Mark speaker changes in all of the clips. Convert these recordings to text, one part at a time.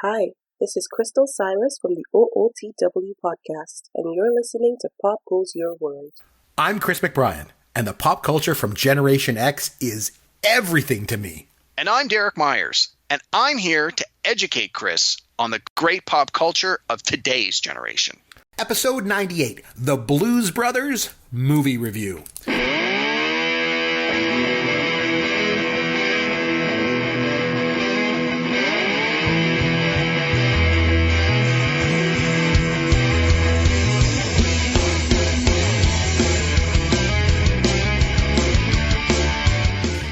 Speaker 1: Hi, this is Crystal Cyrus from the OOTW podcast, and you're listening to Pop Goes Your World.
Speaker 2: I'm Chris McBrien, and the pop culture from Generation X is everything to me.
Speaker 3: And I'm Derek Myers, and I'm here to educate Chris on the great pop culture of today's generation.
Speaker 2: Episode 98, The Blues Brothers Movie Review.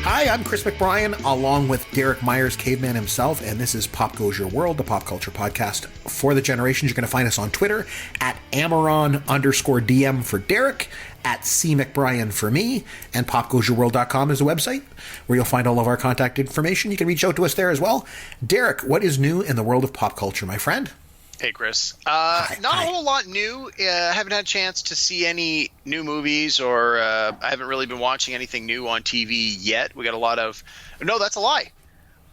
Speaker 2: Hi, I'm Chris McBrien, along with Derek Myers, Caveman himself, and this is Pop Goes Your World, the pop culture podcast for the generations. You're going to find us on Twitter at Amaron_DM for Derek, at C McBrien for me, and popgoesyourworld.com is the website where you'll find all of our contact information. You can reach out to us there as well. Derek, what is new in the world of pop culture, my friend?
Speaker 3: Hey, Chris. Not a whole lot new. I haven't had a chance to see any new movies, or I haven't really been watching anything new on TV yet. We got a lot of... No, that's a lie.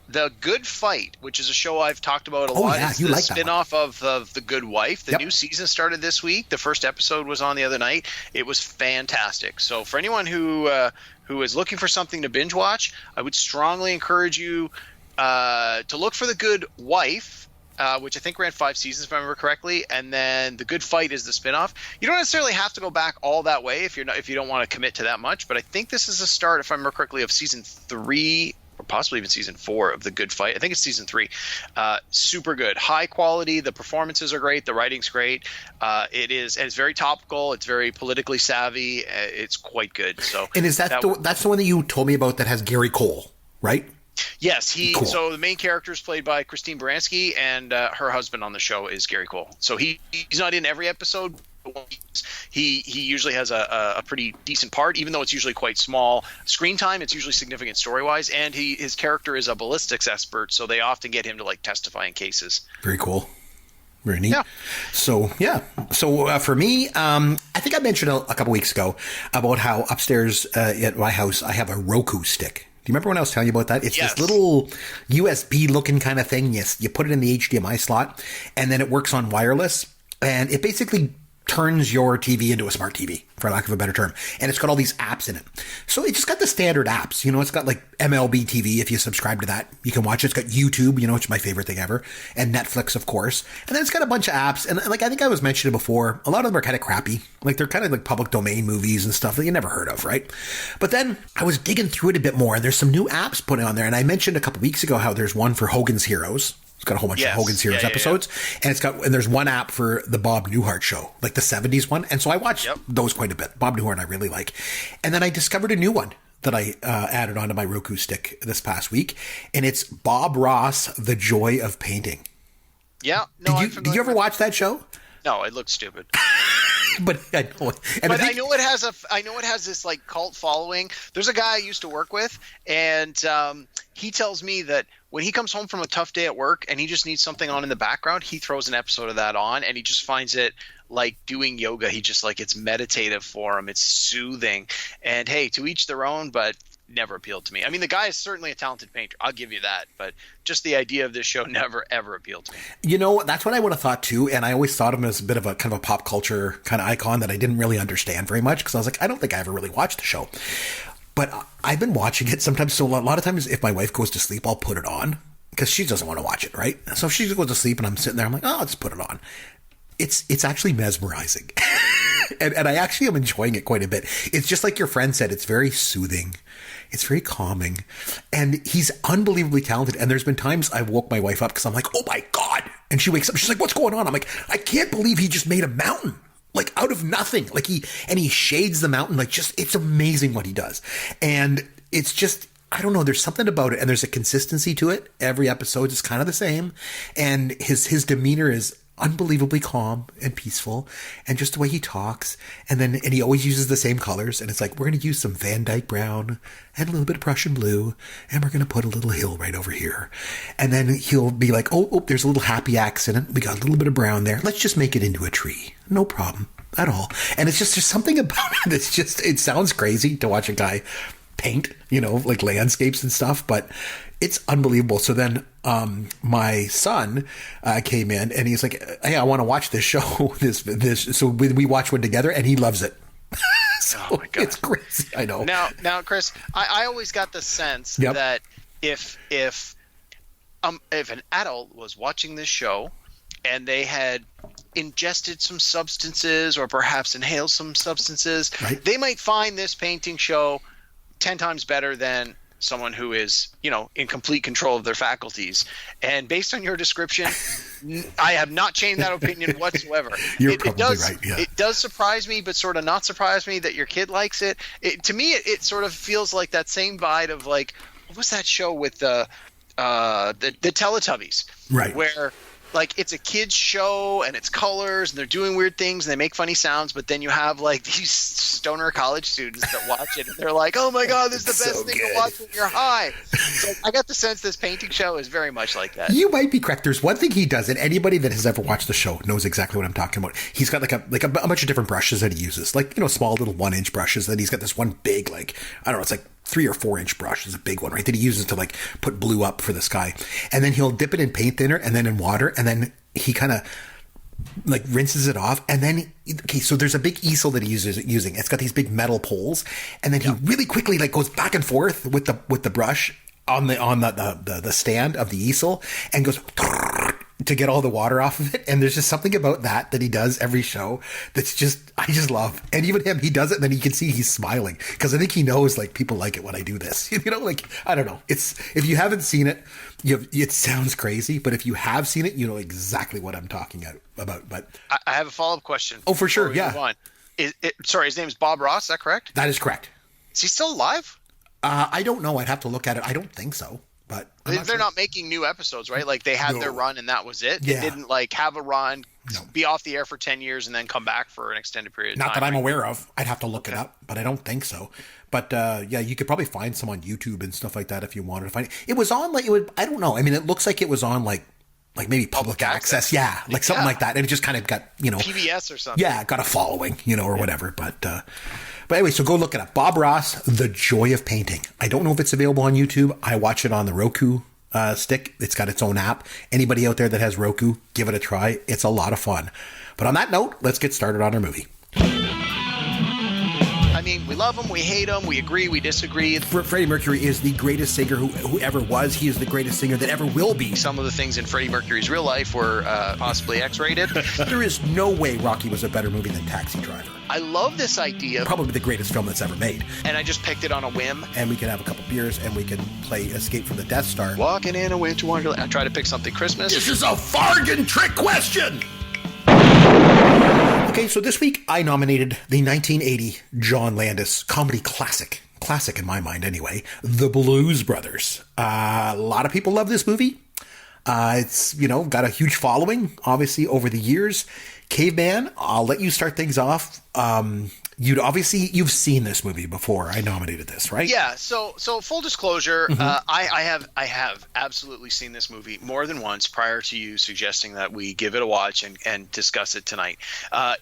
Speaker 3: The Good Fight, which is a show I've talked about a lot.
Speaker 2: Yeah,
Speaker 3: it's
Speaker 2: you
Speaker 3: the
Speaker 2: like that
Speaker 3: spin-off of The Good Wife. The
Speaker 2: Yep.
Speaker 3: new season started this week. The first episode was on the other night. It was fantastic. So for anyone who is looking for something to binge watch, I would strongly encourage you to look for The Good Wife, which I think ran 5 seasons, if I remember correctly, and then The Good Fight is the spinoff. You don't necessarily have to go back all that way if you don't want to commit to that much, but I think this is the start, if I remember correctly, of season 3 or possibly even season 4 of The Good Fight. I think it's season 3. Super good, high quality. The performances are great. The writing's great. It's very topical. It's very politically savvy. It's quite good. So,
Speaker 2: And is that's the one that you told me about that has Gary Cole, right?
Speaker 3: Yes,
Speaker 2: Cool.
Speaker 3: So the main character is played by Christine Baranski, and her husband on the show is Gary Cole. So he's not in every episode. But he usually has a pretty decent part, even though it's usually quite small screen time. It's usually significant story wise, and his character is a ballistics expert, so they often get him to testify in cases.
Speaker 2: Very cool. Very neat.
Speaker 3: Yeah.
Speaker 2: So for me, I think I mentioned a couple weeks ago about how upstairs at my house I have a Roku stick. Do you remember when I was telling you about that? It's
Speaker 3: Yes.
Speaker 2: this little USB looking kind of thing. You put it in the HDMI slot, and then it works on wireless, and it basically turns your TV into a smart TV, for lack of a better term. And it's got all these apps in it. So it just got the standard apps. It's got like MLB TV. If you subscribe to that, you can watch it. It's got YouTube, which is my favorite thing ever. And Netflix, of course. And then it's got a bunch of apps. And I think I was mentioning before, a lot of them are kind of crappy. They're kind of like public domain movies and stuff that you never heard of, right? But then I was digging through it a bit more, and there's some new apps put on there. And I mentioned a couple weeks ago how there's one for Hogan's Heroes. It's got a whole bunch of Hogan's Heroes episodes. And and there's one app for the Bob Newhart show, like the 70s one. And so I watched those quite a bit. Bob Newhart I really like. And then I discovered a new one that I added onto my Roku stick this past week. And it's Bob Ross, The Joy of Painting.
Speaker 3: Yeah. No,
Speaker 2: Did you ever watch that show?
Speaker 3: No, it looks stupid.
Speaker 2: But I know.
Speaker 3: I know it has this cult following. There's a guy I used to work with, and he tells me that when he comes home from a tough day at work and he just needs something on in the background, he throws an episode of that on, and he just finds it like doing yoga. He just it's meditative for him. It's soothing. And hey, to each their own, but never appealed to me. I mean, the guy is certainly a talented painter. I'll give you that. But just the idea of this show never, ever appealed to me.
Speaker 2: That's what I would have thought too. And I always thought of him as a bit of a kind of a pop culture kind of icon that I didn't really understand very much, because I was like, I don't think I ever really watched the show. But I've been watching it sometimes. So a lot of times if my wife goes to sleep, I'll put it on because she doesn't want to watch it, right? So if she goes to sleep and I'm sitting there, I'm like, oh, I'll just put it on. It's actually mesmerizing. and I actually am enjoying it quite a bit. It's just like your friend said, it's very soothing. It's very calming. And he's unbelievably talented. And there's been times I woke my wife up because I'm like, oh my God. And she wakes up. She's like, what's going on? I'm like, I can't believe he just made a mountain. Out of nothing. He shades the mountain. It's amazing what he does. And it's just, I don't know, there's something about it. And there's a consistency to it. Every episode is kind of the same. And his demeanor is unbelievably calm and peaceful, and just the way he talks, and he always uses the same colors, and it's like, we're going to use some Van Dyke brown and a little bit of Prussian blue, and we're going to put a little hill right over here, and then he'll be like, oh, there's a little happy accent, we got a little bit of brown there, let's just make it into a tree, no problem at all. And it's just, there's something about it that's just, it sounds crazy to watch a guy paint, landscapes and stuff, but It's unbelievable. So then my son came in and he's like, hey, I want to watch this show. this. So we watch one together and he loves it. So
Speaker 3: Oh my God.
Speaker 2: it's crazy. I know.
Speaker 3: Now, Chris, I always got the sense that if an adult was watching this show and they had ingested some substances or perhaps inhaled some substances,
Speaker 2: Right.
Speaker 3: they might find this painting show 10 times better than someone who is, in complete control of their faculties. And based on your description, I have not changed that opinion whatsoever.
Speaker 2: You're probably right. Yeah.
Speaker 3: It does surprise me, but sort of not surprise me that your kid likes it. To me, it sort of feels like that same vibe of like, what was that show with the Teletubbies?
Speaker 2: Right.
Speaker 3: Where like it's a kid's show and it's colors and they're doing weird things and they make funny sounds, but then you have like these stoner college students that watch it and they're like, oh my God, this is the best thing to watch when you're high. So I got the sense this painting show is very much like that.
Speaker 2: You might be correct. There's one thing he does, and anybody that has ever watched the show knows exactly what I'm talking about. He's got like a bunch of different brushes that he uses, like, small little 1-inch brushes. Then he's got this one big, like, I don't know, it's like 3 or 4-inch brush is a big one, right? That he uses to like put blue up for the sky. And then he'll dip it in paint thinner and then in water. And then he kind of like rinses it off. And then, so there's a big easel that he's using. It's got these big metal poles. And then he really quickly like goes back and forth with the brush on the stand of the easel and goes to get all the water off of it. And there's just something about that he does every show that's just, I just love. And even him, he does it and then you can see he's smiling because I think he knows like people like it when I do this, like, I don't know. It's, if you haven't seen it, it sounds crazy, but if you have seen it, you know exactly what I'm talking about. But
Speaker 3: I have a follow-up question.
Speaker 2: Oh, for sure. Yeah.
Speaker 3: Sorry, his name is Bob Ross. Is that correct?
Speaker 2: That is correct.
Speaker 3: Is he still alive?
Speaker 2: I don't know. I'd have to look at it. I don't think so. But
Speaker 3: they're not making new episodes, right? Like they had their run and that was it.
Speaker 2: Yeah.
Speaker 3: They didn't like have a run, be off the air for 10 years and then come back for an extended period of time.
Speaker 2: Not that I'm aware of. I'd have to look it up, but I don't think so. But yeah, you could probably find some on YouTube and stuff like that if you wanted to find it. It was on like, I don't know. I mean, it looks like it was on like maybe public access. Yeah. Like something like that. And it just kind of got,
Speaker 3: PBS or something.
Speaker 2: Yeah. Got a following, or whatever. But anyway, so go look it up. Bob Ross, The Joy of Painting. I don't know if it's available on YouTube. I watch it on the Roku stick. It's got its own app. Anybody out there that has Roku, give it a try. It's a lot of fun. But on that note, let's get started on our movie.
Speaker 3: I mean, we love him, we hate him, we agree, we disagree.
Speaker 2: Freddie Mercury is the greatest singer who ever was. He is the greatest singer that ever will be.
Speaker 3: Some of the things in Freddie Mercury's real life were possibly X-rated.
Speaker 2: There is no way Rocky was a better movie than Taxi Driver.
Speaker 3: I love this idea.
Speaker 2: Probably the greatest film that's ever made.
Speaker 3: And I just picked it on a whim.
Speaker 2: And we can have a couple beers and we can play Escape from the Death Star.
Speaker 3: Walking in a winter wonderland. I try to pick something Christmas.
Speaker 2: This is a bargain trick question! Okay, so this week I nominated the 1980 John Landis comedy classic in my mind anyway, The Blues Brothers. A lot of people love this movie. It's, got a huge following, obviously, over the years. Caveman, I'll let you start things off. You've seen this movie before. I nominated this, right?
Speaker 3: Yeah. So full disclosure, I have absolutely seen this movie more than once prior to you suggesting that we give it a watch and discuss it tonight. I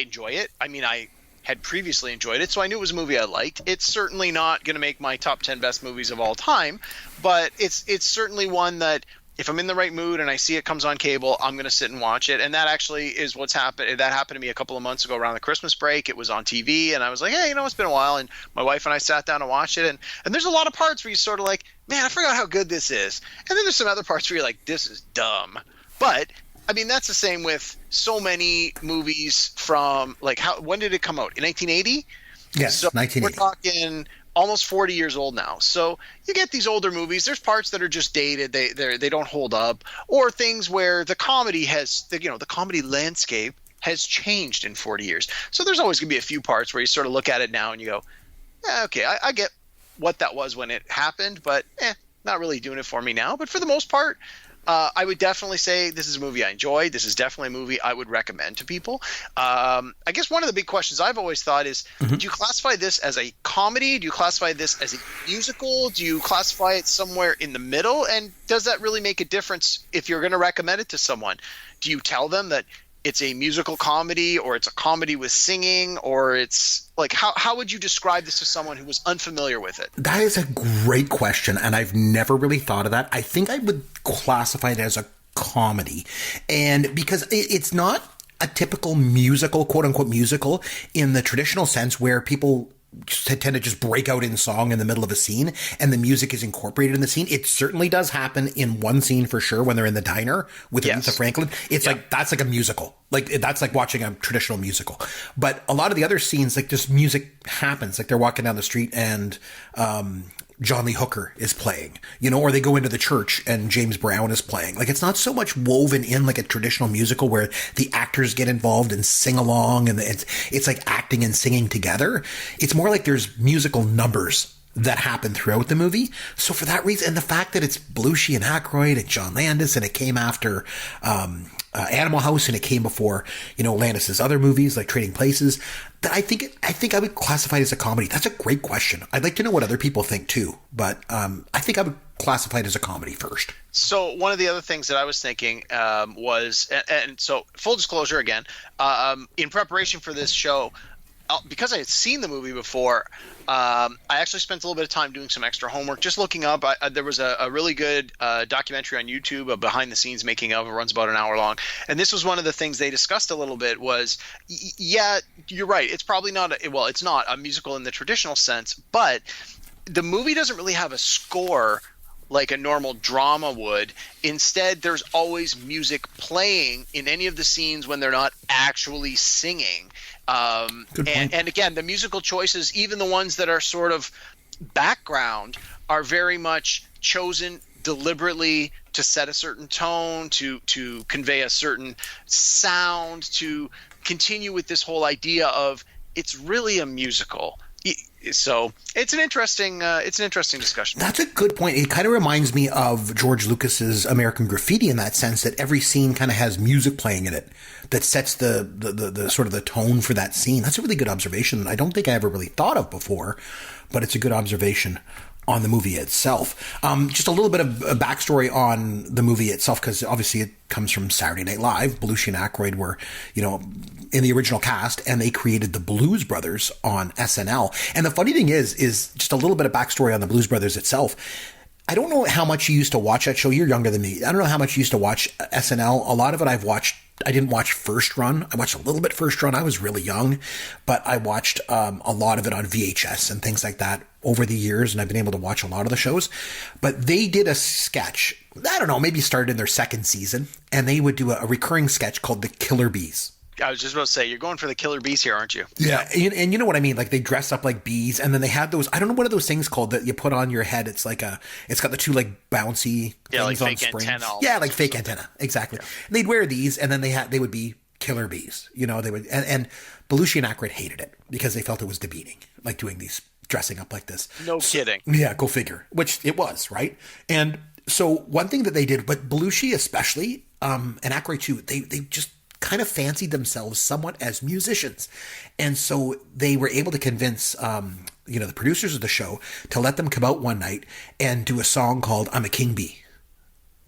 Speaker 3: enjoy it. I mean, I had previously enjoyed it, so I knew it was a movie I liked. It's certainly not going to make my top 10 best movies of all time, but it's certainly one that if I'm in the right mood and I see it comes on cable, I'm going to sit and watch it. And that actually is what's happened. That happened to me a couple of months ago around the Christmas break. It was on TV and I was like, hey, it's been a while. And my wife and I sat down and watched it. And there's a lot of parts where you sort of like, man, I forgot how good this is. And then there's some other parts where you're like, this is dumb. But I mean, that's the same with so many movies from like when did it come out? In 1980?
Speaker 2: Yes,
Speaker 3: so
Speaker 2: 1980.
Speaker 3: We're talking almost 40 years old now. So you get these older movies. There's parts that are just dated. They don't hold up, or things where the comedy the comedy landscape has changed in 40 years. So there's always going to be a few parts where you sort of look at it now and you go, okay, I get what that was when it happened, but not really doing it for me now. But for the most part, I would definitely say this is a movie I enjoyed. This is definitely a movie I would recommend to people. I guess one of the big questions I've always thought is, do you classify this as a comedy? Do you classify this as a musical? Do you classify it somewhere in the middle? And does that really make a difference if you're going to recommend it to someone? Do you tell them that it's a musical comedy, or it's a comedy with singing, or it's like, how would you describe this to someone who was unfamiliar with it?
Speaker 2: That is a great question, and I've never really thought of that. I think I would classify it as a comedy, and because it's not a typical musical, quote unquote musical, in the traditional sense where people tend to just break out in song in the middle of a scene and the music is incorporated in the scene. It certainly does happen in one scene for sure when they're in the diner with Aretha Franklin. It's like, that's like a musical. Like, that's like watching a traditional musical. But a lot of the other scenes, like, just music happens. Like, they're walking down the street and John Lee Hooker is playing, you know, or they go into the church and James Brown is playing. Like, it's not so much woven in like a traditional musical where the actors get involved and sing along and it's like acting and singing together. It's more like there's musical numbers that happen throughout the movie. So for that reason, and the fact that it's Belushi and Aykroyd and John Landis, and it came after Animal House, and it came before, you know, Landis's other movies like Trading Places, that I think I would classify it as a comedy. That's a great question. I'd like to know what other people think too, but I think I would classify it as a comedy first.
Speaker 3: So one of the other things that I was thinking was, and so full disclosure again, in preparation for this show, because I had seen the movie before, I actually spent a little bit of time doing some extra homework, just looking up. There was a really good documentary on YouTube, a behind-the-scenes making of. It runs about an hour long. And this was one of the things they discussed a little bit was, yeah, you're right. It's probably not it's not a musical in the traditional sense, but the movie doesn't really have a score like a normal drama would. Instead, there's always music playing in any of the scenes when they're not actually singing. And again, the musical choices, even the ones that are sort of background, are very much chosen deliberately to set a certain tone, to convey a certain sound, to continue with this whole idea of it's really a musical. So it's an interesting discussion.
Speaker 2: That's a good point. It kind of reminds me of George Lucas's American Graffiti in that sense, that every scene kind of has music playing in it that sets the sort of the tone for that scene. That's a really good observation that I don't think I ever really thought of before, but it's a good observation on the movie itself. Just a little bit of a backstory on the movie itself, because obviously it comes from Saturday Night Live. Belushi and Aykroyd were, you know, in the original cast, and they created the Blues Brothers on SNL. And the funny thing is just a little bit of backstory on the Blues Brothers itself. I don't know how much you used to watch that show. You're younger than me. I don't know how much you used to watch SNL. A lot of it I've watched. I didn't watch first run. I watched a little bit first run. I was really young, but I watched a lot of it on VHS and things like that over the years, and I've been able to watch a lot of the shows. But they did a sketch, I don't know, maybe started in their second season, and they would do a recurring sketch called The Killer Bees.
Speaker 3: I was just about to say, you're going for the killer bees here, aren't you?
Speaker 2: Yeah, and you know what I mean? Like, they dress up like bees, and then they had those, I don't know what are those things called that you put on your head. It's like it's got the two like bouncy things
Speaker 3: like
Speaker 2: on
Speaker 3: fake
Speaker 2: springs.
Speaker 3: antenna.
Speaker 2: Yeah, like fake antenna. Exactly. Yeah. And they'd wear these, and then they would be killer bees. You know, they would, and Belushi and Aykroyd hated it because they felt it was demeaning, like doing these, dressing up like this.
Speaker 3: No kidding.
Speaker 2: Yeah, go figure. Which it was, right? And so one thing that they did, but Belushi especially, and Aykroyd too, they just kind of fancied themselves somewhat as musicians. And so they were able to convince, the producers of the show to let them come out one night and do a song called I'm a King Bee.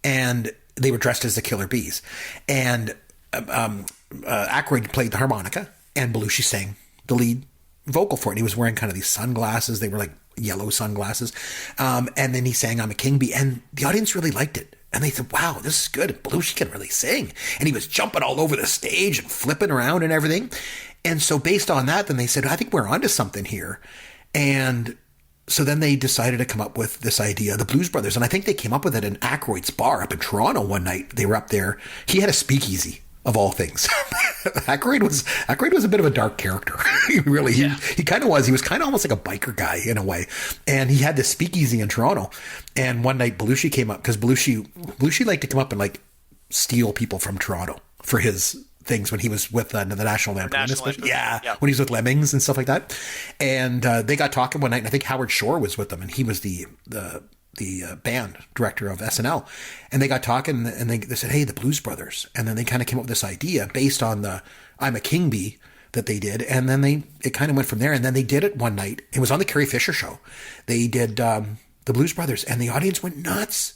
Speaker 2: And they were dressed as the Killer Bees. And Aykroyd played the harmonica and Belushi sang the lead vocal for it. And he was wearing kind of these sunglasses. They were like yellow sunglasses. And then he sang I'm a King Bee. And the audience really liked it. And they said, wow, this is good. Belushi can really sing. And he was jumping all over the stage and flipping around and everything. And so based on that, then they said, I think we're onto something here. And so then they decided to come up with this idea, the Blues Brothers. And I think they came up with it in Aykroyd's bar up in Toronto one night. They were up there. He had a speakeasy, of all things. Aykroyd was a bit of a dark character. He kind of was. He was kind of almost like a biker guy in a way. And he had this speakeasy in Toronto. And one night Belushi came up because Belushi liked to come up and like steal people from Toronto for his things when he was with the National Lampoon. Yeah, when he was with Lemmings and stuff like that. And they got talking one night, and I think Howard Shore was with them, and he was the band director of SNL. And they got talking, and they said, hey, the Blues Brothers. And then they kind of came up with this idea based on the I'm a King Bee that they did. And then it kind of went from there. And then they did it one night. It was on the Carrie Fisher show. They did the Blues Brothers, and the audience went nuts.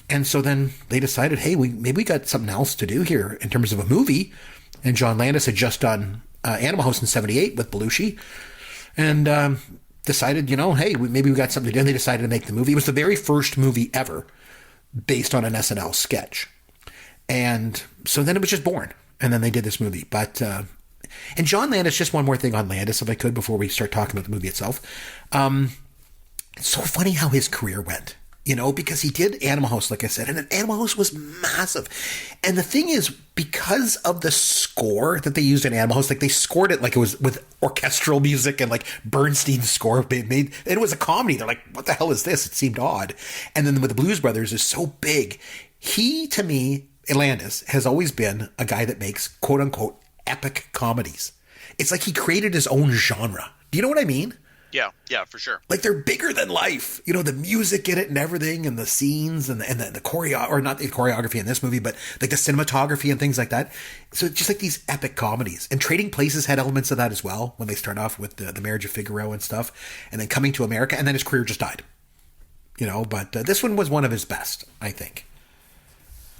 Speaker 2: And so then they decided, hey, maybe we got something else to do here in terms of a movie. And John Landis had just done Animal House in '78 with Belushi, and decided, hey, maybe we got something to do. And they decided to make the movie. It was the very first movie ever based on an SNL sketch. And so then it was just born. And then they did this movie. But and John Landis, just one more thing on Landis, if I could, before we start talking about the movie itself. It's so funny how his career went, because he did Animal House, like I said, and Animal House was massive. And the thing is, because of the score that they used in Animal House, like they scored it like it was with orchestral music and like Bernstein's score made, and it was a comedy. They're like, what the hell is this? It seemed odd. And then with the Blues Brothers is so big. He, to me, Landis, has always been a guy that makes quote unquote epic comedies. It's like he created his own genre. Do you know what I mean?
Speaker 3: Yeah, for sure.
Speaker 2: Like they're bigger than life. The music in it and everything, and the scenes and the choreo, or not the choreography in this movie, but like the cinematography and things like that. So it's just like these epic comedies. And Trading Places had elements of that as well, when they start off with the Marriage of Figaro and stuff, and then Coming to America, and then his career just died. But this one was one of his best, I think.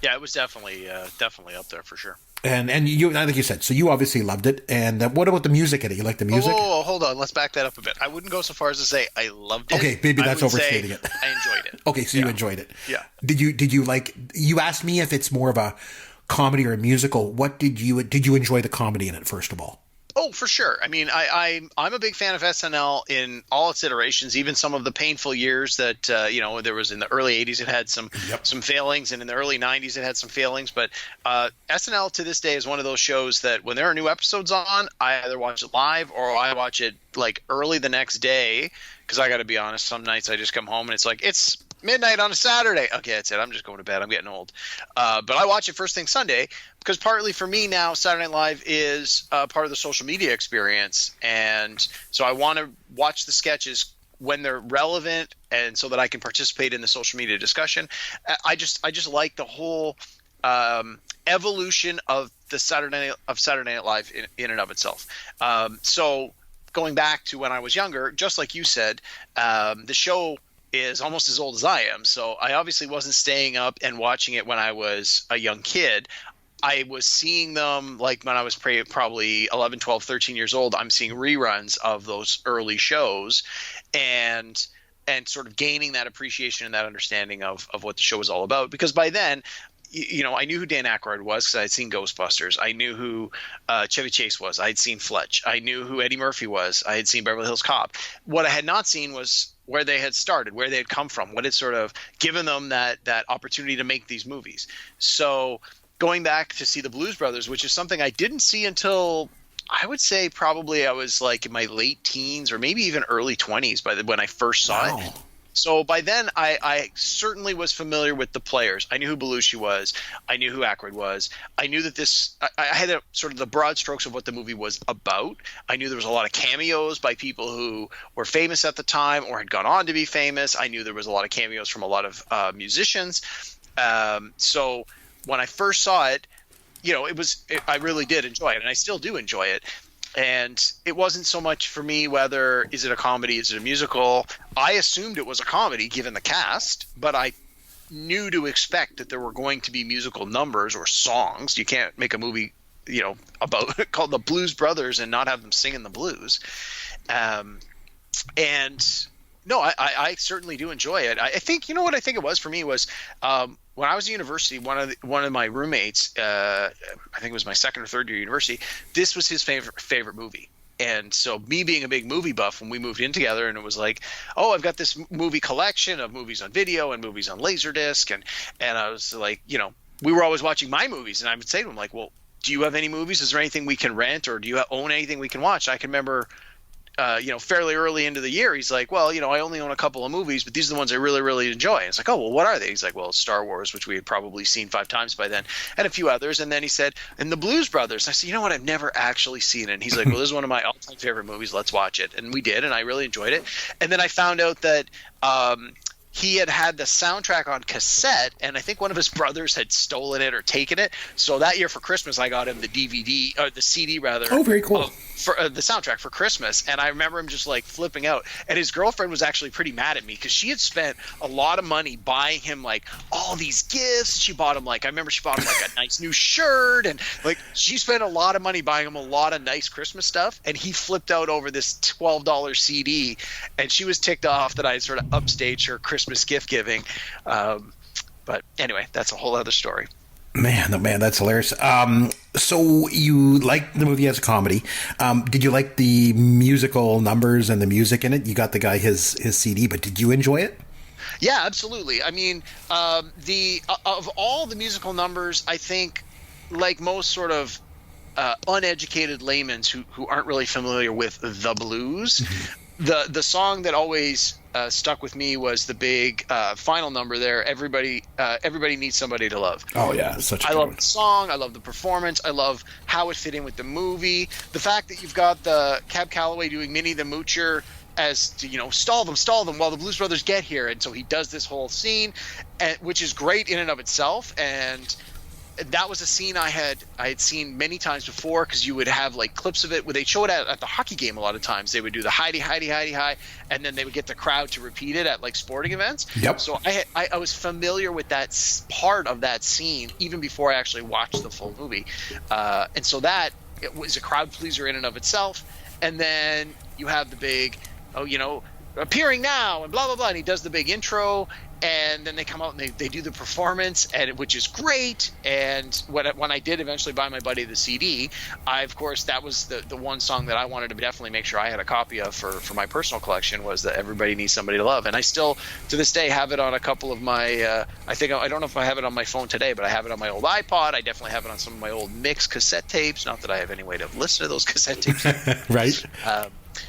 Speaker 3: Yeah, it was definitely up there for sure.
Speaker 2: And you, I think you said, so you obviously loved it. And what about the music in it? You like the music?
Speaker 3: Oh, hold on. Let's back that up a bit. I wouldn't go so far as to say I loved it.
Speaker 2: Okay, maybe that's overstating it.
Speaker 3: I enjoyed it.
Speaker 2: Okay, so you enjoyed it.
Speaker 3: Yeah.
Speaker 2: Did you like? You asked me if it's more of a comedy or a musical. What did you enjoy the comedy in it first of all?
Speaker 3: Oh, for sure. I mean, I'm a big fan of SNL in all its iterations, even some of the painful years that, there was in the early 80s, it had some failings, and in the early 90s, it had some failings. But SNL to this day is one of those shows that when there are new episodes on, I either watch it live or I watch it like early the next day. Because I got to be honest, some nights I just come home and it's like, it's midnight on a Saturday. Okay, that's it. I'm just going to bed. I'm getting old. But I watch it first thing Sunday because partly for me now, Saturday Night Live is part of the social media experience. And so I want to watch the sketches when they're relevant and so that I can participate in the social media discussion. I just like the whole evolution of the Saturday Night Live in and of itself. So going back to when I was younger, just like you said, the show is almost as old as I am. So I obviously wasn't staying up and watching it when I was a young kid. I was seeing them like when I was probably 11, 12, 13 years old. I'm seeing reruns of those early shows and sort of gaining that appreciation and that understanding of what the show was all about. Because by then, I knew who Dan Aykroyd was because I had seen Ghostbusters. I knew who Chevy Chase was. I had seen Fletch. I knew who Eddie Murphy was. I had seen Beverly Hills Cop. What I had not seen was where they had started, where they had come from, what had sort of given them that opportunity to make these movies. So going back to see the Blues Brothers, which is something I didn't see until I would say probably I was like in my late teens or maybe even early 20s when I first saw it. So by then, I certainly was familiar with the players. I knew who Belushi was. I knew who Aykroyd was. I knew that I had sort of the broad strokes of what the movie was about. I knew there was a lot of cameos by people who were famous at the time or had gone on to be famous. I knew there was a lot of cameos from a lot of musicians. So when I first saw it, I really did enjoy it, and I still do enjoy it. And it wasn't so much for me whether is it a comedy, is it a musical. I assumed it was a comedy given the cast, but I knew to expect that there were going to be musical numbers or songs. You can't make a movie, about called The Blues Brothers and not have them singing the blues. And no, I certainly do enjoy it. I think what I think it was for me was when I was at university, one of my roommates, I think it was my second or third year university, this was his favorite movie. And so me being a big movie buff, when we moved in together, and it was like, oh, I've got this movie collection of movies on video and movies on Laserdisc. And I was like, we were always watching my movies. And I would say to him, like, well, do you have any movies? Is there anything we can rent, or do you own anything we can watch? I can remember fairly early into the year, he's like, well, I only own a couple of movies, but these are the ones I really, really enjoy. And it's like, oh, well, what are they? He's like, well, Star Wars, which we had probably seen 5 times by then, and a few others. And then he said, and the Blues Brothers. And I said, you know what? I've never actually seen it. And he's like, well, this is one of my all-time favorite movies. Let's watch it. And we did, and I really enjoyed it. And then I found out that he had the soundtrack on cassette, and I think one of his brothers had stolen it or taken it. So that year for Christmas, I got him the DVD, or the CD rather.
Speaker 2: Oh, very cool.
Speaker 3: For the soundtrack for Christmas. And I remember him just like flipping out. And his girlfriend was actually pretty mad at me because she had spent a lot of money buying him like all these gifts. She bought him like, I remember she bought him like a nice new shirt, and like she spent a lot of money buying him a lot of nice Christmas stuff. And he flipped out over this $12 CD, and she was ticked off that I had sort of upstaged her Christmas gift giving. But anyway, that's a whole other story.
Speaker 2: Man, that's hilarious. So you liked the movie as a comedy. Did you like the musical numbers and the music in it? You got the guy his CD, but did you enjoy it?
Speaker 3: Yeah, absolutely. I mean, of all the musical numbers, I think, like most sort of uneducated laymen who aren't really familiar with the blues, the song that always stuck with me was the big final number there. Everybody needs somebody to love.
Speaker 2: Oh yeah, such a good
Speaker 3: I love
Speaker 2: one.
Speaker 3: the song. I love the performance. I love how it fit in with the movie. The fact that you've got the Cab Calloway doing Minnie the Moocher as to, stall them while the Blues Brothers get here, and so he does this whole scene, which is great in and of itself. And that was a scene I had seen many times before, because you would have like clips of it where they show it at the hockey game. A lot of times they would do the Heidi, and then they would get the crowd to repeat it at like sporting events.
Speaker 2: Yep.
Speaker 3: So I was familiar with that part of that scene even before I actually watched the full movie, and so that it was a crowd pleaser in and of itself. And then you have the big, appearing now and blah blah blah, and he does the big intro. And then they come out and they do the performance, which is great. And when I did eventually buy my buddy the CD, of course, that was the one song that I wanted to definitely make sure I had a copy of for my personal collection, was that Everybody Needs Somebody to Love. And I still, to this day, have it on a couple of my I don't know if I have it on my phone today, but I have it on my old iPod. I definitely have it on some of my old mixed cassette tapes. Not that I have any way to listen to those cassette tapes.
Speaker 2: Right.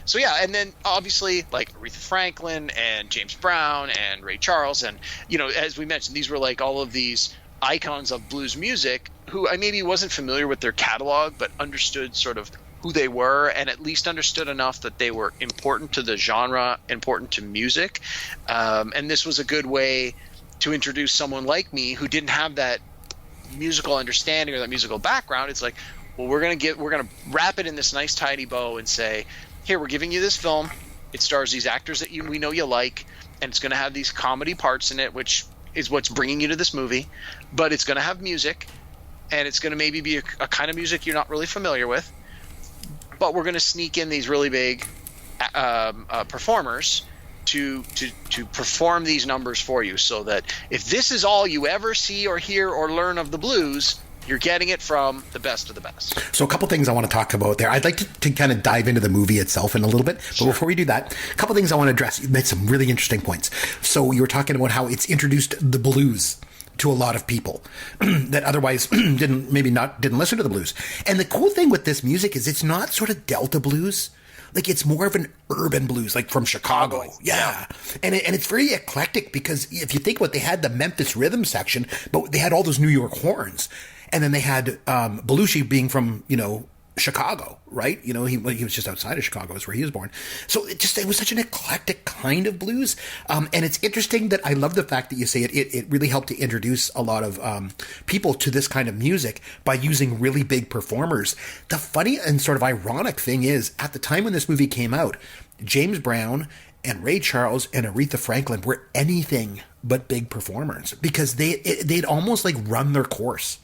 Speaker 3: So yeah, and then obviously like Aretha Franklin and James Brown and Ray Charles, and as we mentioned, these were like all of these icons of blues music who I maybe wasn't familiar with their catalog, but understood sort of who they were, and at least understood enough that they were important to the genre, important to music. And this was a good way to introduce someone like me who didn't have that musical understanding or that musical background. It's like, well, we're gonna wrap it in this nice tidy bow and say, here, we're giving you this film. It stars these actors that we know you like, and it's going to have these comedy parts in it, which is what's bringing you to this movie. But it's going to have music, and it's going to maybe be a kind of music you're not really familiar with. But we're going to sneak in these really big performers to perform these numbers for you, so that if this is all you ever see or hear or learn of the blues, you're getting it from the best of the best.
Speaker 2: So a couple things I want to talk about there. I'd like to kind of dive into the movie itself in a little bit. But
Speaker 3: Sure.
Speaker 2: before we do that, a couple things I want to address. You made some really interesting points. So you were talking about how it's introduced the blues to a lot of people that otherwise didn't listen to the blues. And the cool thing with this music is it's not sort of Delta blues. Like, it's more of an urban blues, like from Chicago. Yeah. And it's very eclectic, because if you think about it, they had the Memphis rhythm section, but they had all those New York horns. And then they had Belushi being from, Chicago, right? He was just outside of Chicago, is where he was born. So it was such an eclectic kind of blues. And it's interesting that I love the fact that you say it really helped to introduce a lot of people to this kind of music by using really big performers. The funny and sort of ironic thing is, at the time when this movie came out, James Brown and Ray Charles and Aretha Franklin were anything but big performers, because they'd almost like run their course.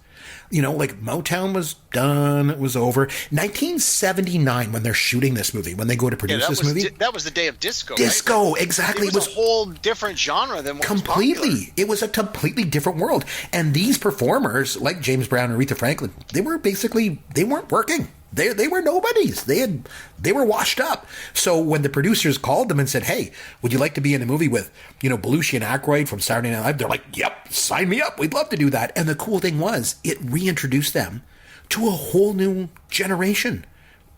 Speaker 2: Like Motown was done, it was over. 1979, when they're shooting this movie, when they go to produce this movie.
Speaker 3: That was the day of disco.
Speaker 2: Disco,
Speaker 3: right?
Speaker 2: exactly.
Speaker 3: It was a whole different genre than what
Speaker 2: completely.
Speaker 3: was popular.
Speaker 2: It was a completely different world. And these performers, like James Brown and Aretha Franklin, they weren't working. They were nobodies. They were washed up. So when the producers called them and said, "Hey, would you like to be in a movie with, Belushi and Aykroyd from Saturday Night Live?" They're like, "Yep, sign me up. We'd love to do that." And the cool thing was, it reintroduced them to a whole new generation.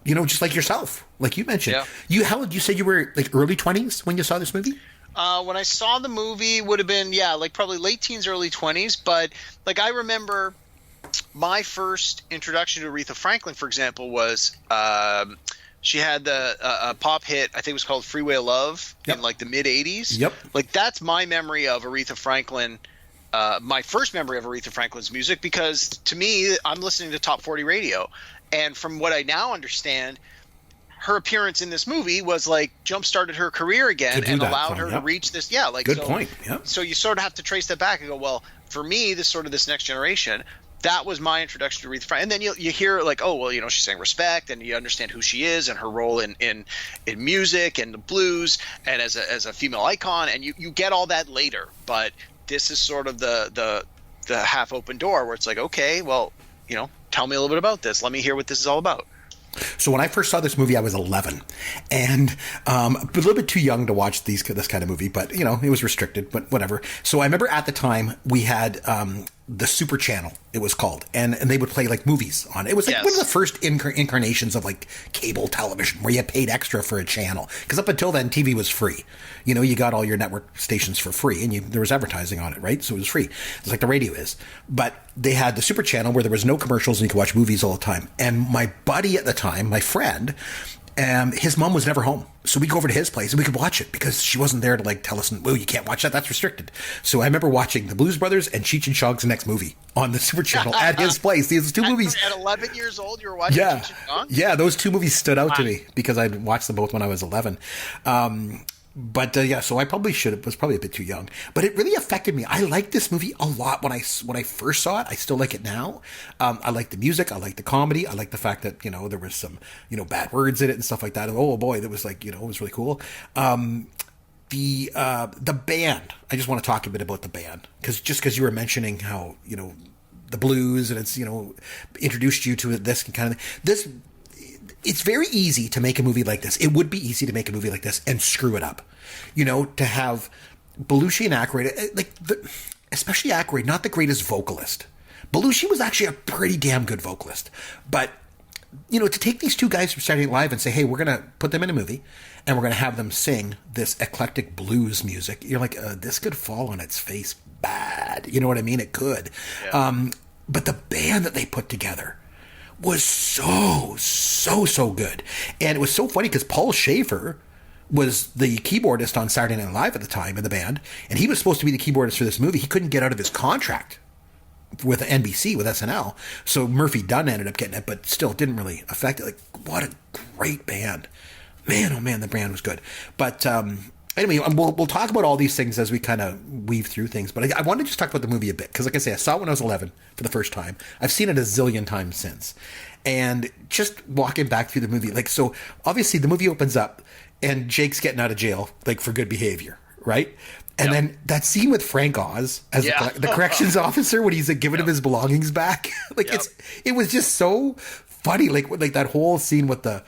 Speaker 2: Just like yourself, like you mentioned.
Speaker 3: Yeah.
Speaker 2: You said you were like early 20s when you saw this movie?
Speaker 3: When I saw the movie, would have been like probably late teens, early 20s. But like I remember, my first introduction to Aretha Franklin, for example, was She had the a pop hit, I think it was called Freeway of Love in like the mid 80s.
Speaker 2: Yep.
Speaker 3: Like that's my memory of Aretha Franklin. My first memory of Aretha Franklin's music, because to me, I'm listening to Top 40 radio. And from what I now understand, her appearance in this movie was like jump-started her career again and allowed her to reach this. Yeah, like
Speaker 2: good point. Yeah.
Speaker 3: So you sort of have to trace that back and go, well, for me, this next generation, that was my introduction to Aretha Franklin. And then you hear like, oh, well, she sang Respect, and you understand who she is and her role in music and the blues and as a female icon, and you get all that later. But this is sort of the half open door where it's like, okay, well, tell me a little bit about this. Let me hear what this is all about.
Speaker 2: So when I first saw this movie, I was 11, and a little bit too young to watch this kind of movie, but it was restricted, but whatever. So I remember at the time we had the Super Channel, it was called, and they would play like movies on it. It was like one of the first incarnations of like cable television where you paid extra for a channel, because up until then TV was free. You got all your network stations for free, and there was advertising on it, right? So it was free. It's like the radio is. But they had the Super Channel where there was no commercials and you could watch movies all the time. And my buddy at the time, my friend, his mom was never home. So we'd go over to his place and we could watch it because she wasn't there to like tell us, well, you can't watch that. That's restricted. So I remember watching The Blues Brothers and Cheech and Chong's Next Movie on the Super Channel at his place. These two movies.
Speaker 3: At 11 years old, you were watching Cheech and Chong?
Speaker 2: Yeah, those two movies stood out to me because I'd watched them both when I was 11. But so I probably was probably a bit too young, but it really affected me. I liked this movie a lot when I first saw it. I still like it now. I like the music. I like the comedy. I like the fact that, there was some, bad words in it and stuff like that. And, oh boy, that was like, it was really cool. The band, I just want to talk a bit about the band because you were mentioning how, the blues and it's, introduced you to this and kind of this. It's very easy to make a movie like this. It would be easy to make a movie like this and screw it up. To have Belushi and Aykroyd, especially Aykroyd, not the greatest vocalist. Belushi was actually a pretty damn good vocalist. But, to take these two guys from Saturday Night Live and say, hey, we're going to put them in a movie and we're going to have them sing this eclectic blues music. You're like, this could fall on its face bad. You know what I mean? It could. Yeah. But the band that they put together was so good. And it was so funny because Paul Schaefer was the keyboardist on Saturday Night Live at the time in the band, and he was supposed to be the keyboardist for this movie. He couldn't get out of his contract with NBC, with SNL, so Murphy Dunn ended up getting it, but still didn't really affect it. Like, what a great band. Man, oh man, the band was good. But anyway, we'll talk about all these things as we kind of weave through things. But I want to just talk about the movie a bit. Because like I say, I saw it when I was 11 for the first time. I've seen it a zillion times since. And just walking back through the movie, like, so obviously the movie opens up and Jake's getting out of jail, like, for good behavior, right? And then that scene with Frank Oz as the corrections officer when he's like giving him his belongings back. Like, it was just so funny. Like that whole scene with the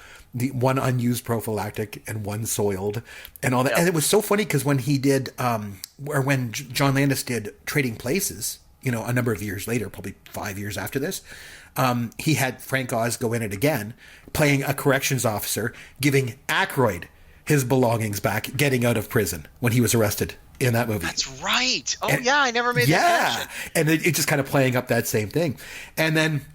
Speaker 2: one unused prophylactic and one soiled and all that. And it was so funny because when he did, or when John Landis did Trading Places, a number of years later, probably 5 years after this, he had Frank Oz go in it again, playing a corrections officer, giving Aykroyd his belongings back, getting out of prison when he was arrested in that movie.
Speaker 3: That's right. Oh, and, I never made that connection.
Speaker 2: And it just kind of playing up that same thing. And then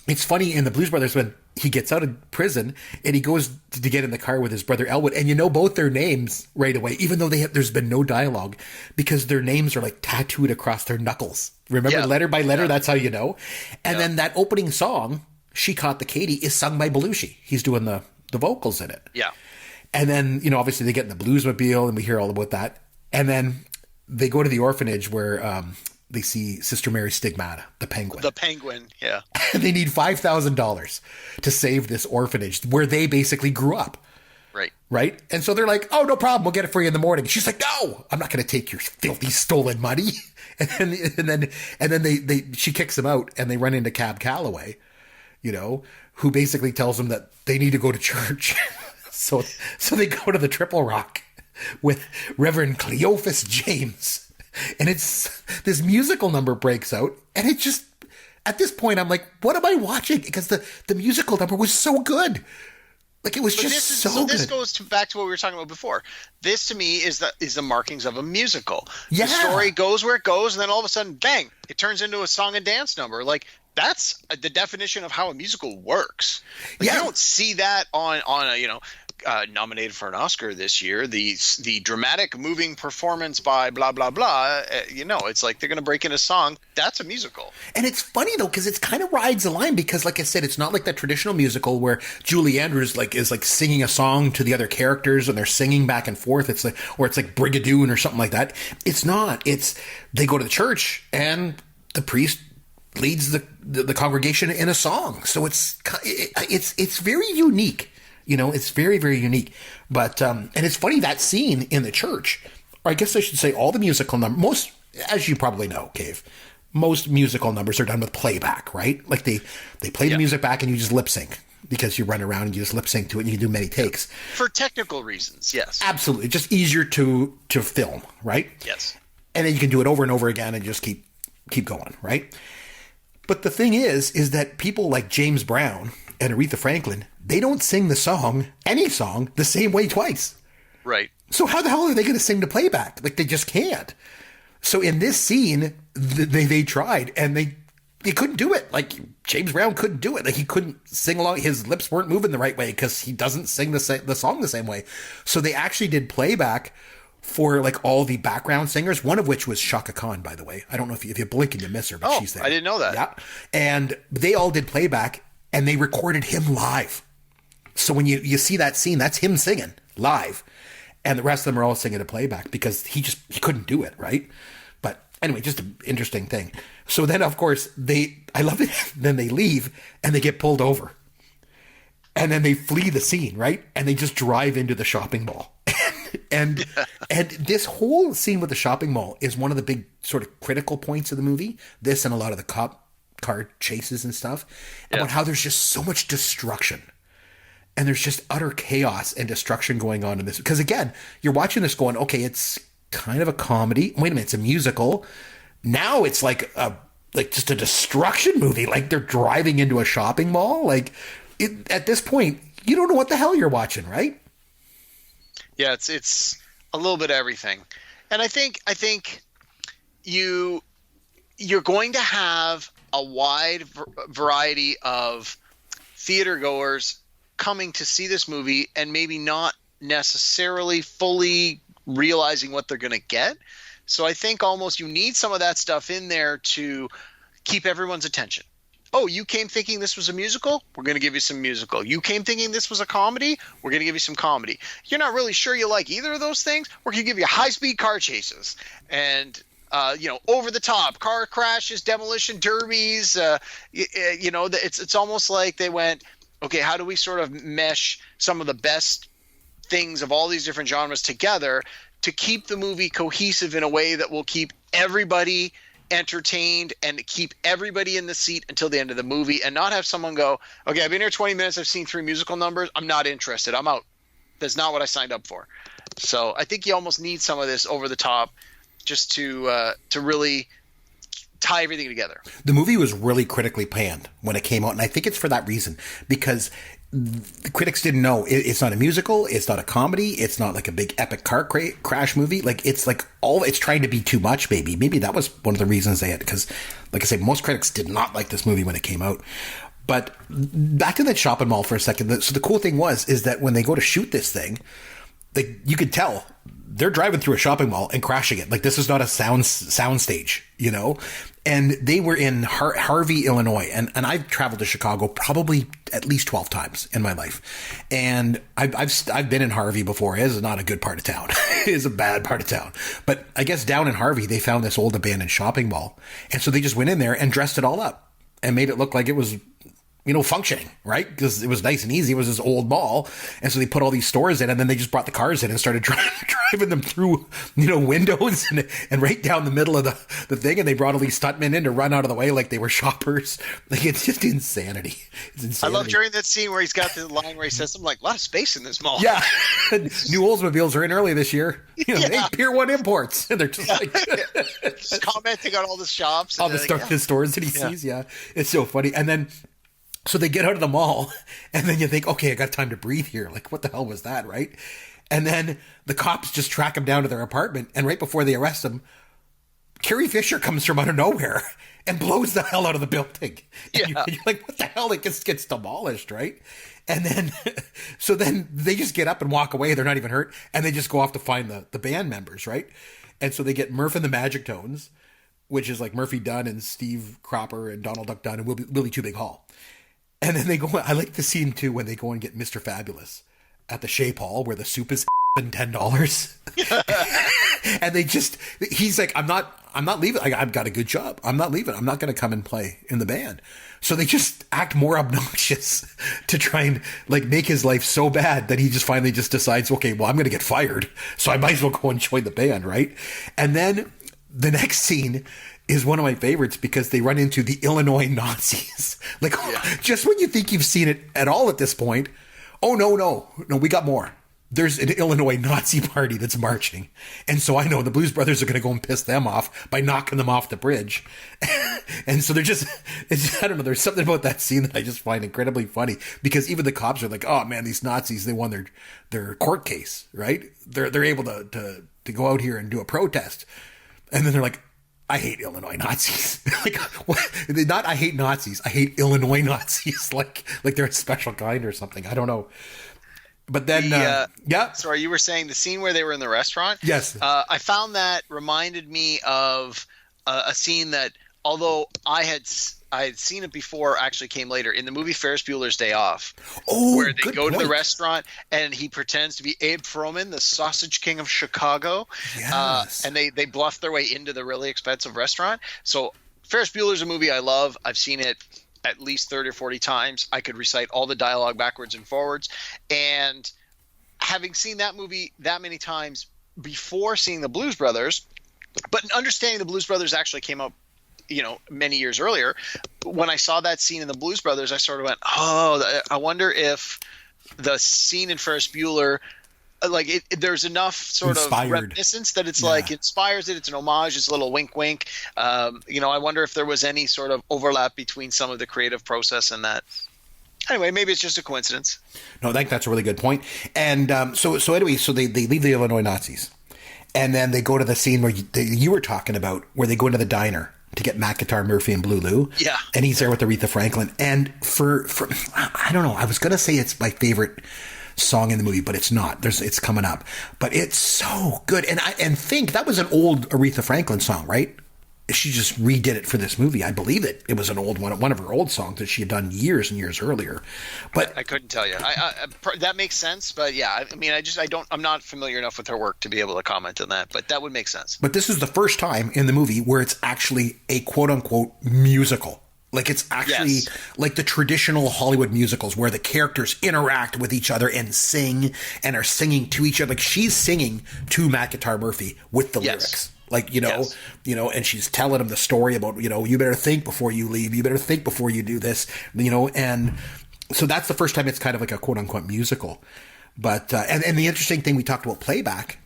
Speaker 2: it's funny in the Blues Brothers when he gets out of prison and he goes to get in the car with his brother Elwood, and both their names right away, even though there's been no dialogue, because their names are like tattooed across their knuckles. Remember, letter by letter, that's how you know. And then that opening song, She Caught the Katy, is sung by Belushi. He's doing the vocals in it.
Speaker 3: Yeah.
Speaker 2: And then, obviously they get in the Bluesmobile and we hear all about that. And then they go to the orphanage where they see Sister Mary Stigmata, the penguin.
Speaker 3: The penguin, yeah.
Speaker 2: And they need $5,000 to save this orphanage where they basically grew up. Right? And so they're like, oh, no problem. We'll get it for you in the morning. She's like, no, I'm not going to take your filthy stolen money. And then she kicks him out and they run into Cab Calloway, who basically tells them that they need to go to church. So they go to the Triple Rock with Reverend Cleophas James. And it's this musical number breaks out. And it just, at this point, I'm like, what am I watching? Because the musical number was so good. Like, it was good.
Speaker 3: This goes back to what we were talking about before. This, to me, is the markings of a musical.
Speaker 2: Yeah.
Speaker 3: The story goes where it goes, and then all of a sudden, bang, it turns into a song and dance number. Like, that's the definition of how a musical works. Like,
Speaker 2: Yeah.
Speaker 3: you don't see that on a nominated for an Oscar this year, the dramatic moving performance by blah blah blah. It's like they're going to break in a song. That's a musical.
Speaker 2: And it's funny though, because it kind of rides the line, because like I said, it's not like that traditional musical where Julie Andrews is singing a song to the other characters and they're singing back and forth. It's like Brigadoon or something like that. It's not. It's they go to the church and the priest leads the congregation in a song. So it's very unique. It's very, very unique. But, and it's funny, that scene in the church, or I guess I should say all the musical numbers, as you probably know, Cave, most musical numbers are done with playback, right? Like they play the music back and you just lip sync, because you run around and you just lip sync to it and you can do many takes.
Speaker 3: For technical reasons, yes.
Speaker 2: Absolutely. Just easier to film, right?
Speaker 3: Yes.
Speaker 2: And then you can do it over and over again and just keep going, right? But the thing is that people like James Brown and Aretha Franklin, they don't sing any song, the same way twice.
Speaker 3: Right.
Speaker 2: So how the hell are they going to sing the playback? Like, they just can't. So in this scene, they tried, and they couldn't do it. Like, James Brown couldn't do it. Like, he couldn't sing along. His lips weren't moving the right way because he doesn't sing the song the same way. So they actually did playback for like all the background singers, one of which was Shaka Khan, by the way. I don't know if you blink and you miss her, but she's there.
Speaker 3: I didn't know that.
Speaker 2: Yeah. And they all did playback, and they recorded him live. So when you see that scene, that's him singing live. And the rest of them are all singing a playback because he couldn't do it, right? But anyway, just an interesting thing. So then, of course, I love it. Then they leave and they get pulled over. And then they flee the scene, right? And they just drive into the shopping mall. and this whole scene with the shopping mall is one of the big sort of critical points of the movie. This and a lot of the cop car chases and stuff. About how there's just so much destruction. And there's just utter chaos and destruction going on in this. Because again, you're watching this going, okay, it's kind of a comedy. Wait a minute, it's a musical. Now it's like just a destruction movie. Like, they're driving into a shopping mall. Like, at this point, you don't know what the hell you're watching, right?
Speaker 3: Yeah, it's a little bit of everything. And I think you're going to have a wide variety of theater goers coming to see this movie and maybe not necessarily fully realizing what they're going to get. So I think almost you need some of that stuff in there to keep everyone's attention. Oh, you came thinking this was a musical? We're going to give you some musical. You came thinking this was a comedy? We're going to give you some comedy. You're not really sure you like either of those things? We're going to give you high-speed car chases and over the top car crashes, demolition derbies. It's almost like they went, okay, how do we sort of mesh some of the best things of all these different genres together to keep the movie cohesive in a way that will keep everybody entertained and keep everybody in the seat until the end of the movie, and not have someone go, okay, I've been here 20 minutes, I've seen 3 musical numbers, I'm not interested, I'm out. That's not what I signed up for. So I think you almost need some of this over the top just to really tie everything together. The
Speaker 2: movie was really critically panned when it came out, and I think it's for that reason, because the critics didn't know it's not a musical, it's not a comedy, it's not like a big epic car crash movie. Like, it's like it's trying to be too much. Maybe that was one of the reasons they had, because like I say, most critics did not like this movie when it came out. But back to that shopping mall for a second. So the cool thing is that when they go to shoot this thing, you could tell they're driving through a shopping mall and crashing it. Like, this is not a sound stage, And they were in Harvey, Illinois, and I've traveled to Chicago probably at least 12 times in my life, and I've been in Harvey before. It is not a good part of town. It is a bad part of town. But I guess down in Harvey they found this old abandoned shopping mall, and so they just went in there and dressed it all up and made it look like it was, functioning, right? Because it was nice and easy. It was this old mall. And so they put all these stores in, and then they just brought the cars in and started driving them through, windows and right down the middle of the thing. And they brought all these stuntmen in to run out of the way like they were shoppers. Like, it's just insanity. It's insanity.
Speaker 3: I love during that scene where he's got the line where he says something like, a lot of space in this mall.
Speaker 2: Yeah. New Oldsmobiles are in early this year. Hey, Pier 1 Imports. And they're just like...
Speaker 3: just commenting on all the shops.
Speaker 2: All the stores that he sees, yeah. It's so funny. And then... So they get out of the mall, and then you think, okay, I got time to breathe here. Like, what the hell was that, right? And then the cops just track him down to their apartment, and right before they arrest him, Carrie Fisher comes from out of nowhere and blows the hell out of the building. And
Speaker 3: Yeah.
Speaker 2: you're like, what the hell? It gets demolished, right? And then, so then they just get up and walk away. They're not even hurt. And they just go off to find the band members, right? And so they get Murph and the Magic Tones, which is like Murphy Dunn and Steve Cropper and Donald Duck Dunn and Willie Two Big Hall. And then they go, I like the scene too when they go and get Mr. Fabulous at the Shea Hall where the soup is $10. And he's like, I'm not leaving. I've got a good job. I'm not leaving. I'm not going to come and play in the band. So they just act more obnoxious to try and like make his life so bad that he just finally just decides, okay, well, I'm going to get fired. So I might as well go and join the band. Right. And then the next scene is one of my favorites because they run into the Illinois Nazis. Like, just when you think you've seen it at all at this point, oh, no, we got more. There's an Illinois Nazi party that's marching. And so I know the Blues Brothers are going to go and piss them off by knocking them off the bridge. And so I don't know, there's something about that scene that I just find incredibly funny because even the cops are like, oh man, these Nazis, they won their court case, right? They're able to go out here and do a protest. And then they're like, I hate Illinois Nazis. Like, what? Not I hate Nazis. I hate Illinois Nazis. Like they're a special kind or something. I don't know. But then,
Speaker 3: Sorry, you were saying the scene where they were in the restaurant?
Speaker 2: Yes.
Speaker 3: I found that reminded me of a scene that, although I had seen it before, actually came later in the movie Ferris Bueller's Day Off.
Speaker 2: Oh,
Speaker 3: where they go
Speaker 2: point.
Speaker 3: to the restaurant and he pretends to be Abe Froman, the Sausage King of Chicago.
Speaker 2: Yes.
Speaker 3: And they bluff their way into the really expensive restaurant. So Ferris Bueller's a movie I love. I've seen it at least 30 or 40 times. I could recite all the dialogue backwards and forwards. And having seen that movie that many times before seeing the Blues Brothers, but understanding the Blues Brothers actually came up, many years earlier, when I saw that scene in the Blues Brothers, I sort of went, oh, I wonder if the scene in Ferris Bueller, there's enough sort of reminiscence that it's like inspires it. It's an homage. It's a little wink, wink. I wonder if there was any sort of overlap between some of the creative process and that. Anyway, maybe it's just a coincidence.
Speaker 2: No, I think that's a really good point. And so anyway, so they leave the Illinois Nazis, and then they go to the scene where you were talking about, where they go into the diner to get Mac Guitar Murphy and Blue Lou.
Speaker 3: Yeah.
Speaker 2: And he's there with Aretha Franklin. And for I don't know, I was gonna say it's my favorite song in the movie, but it's not. It's coming up, but it's so good. And think that was an old Aretha Franklin song, right? She just redid it for this movie. I believe it was an old one of her old songs that she had done years and years earlier. But
Speaker 3: I couldn't tell you. That makes sense. But yeah, I'm not familiar enough with her work to be able to comment on that. But that would make sense.
Speaker 2: But this is the first time in the movie where it's actually a quote unquote musical. Like it's actually like the traditional Hollywood musicals where the characters interact with each other and sing and are singing to each other. Like she's singing to Mac Guitar Murphy with the lyrics. Like, and she's telling him the story about, you better think before you leave. You better think before you do this, and so that's the first time it's kind of like a quote unquote musical. But, and the interesting thing, we talked about playback.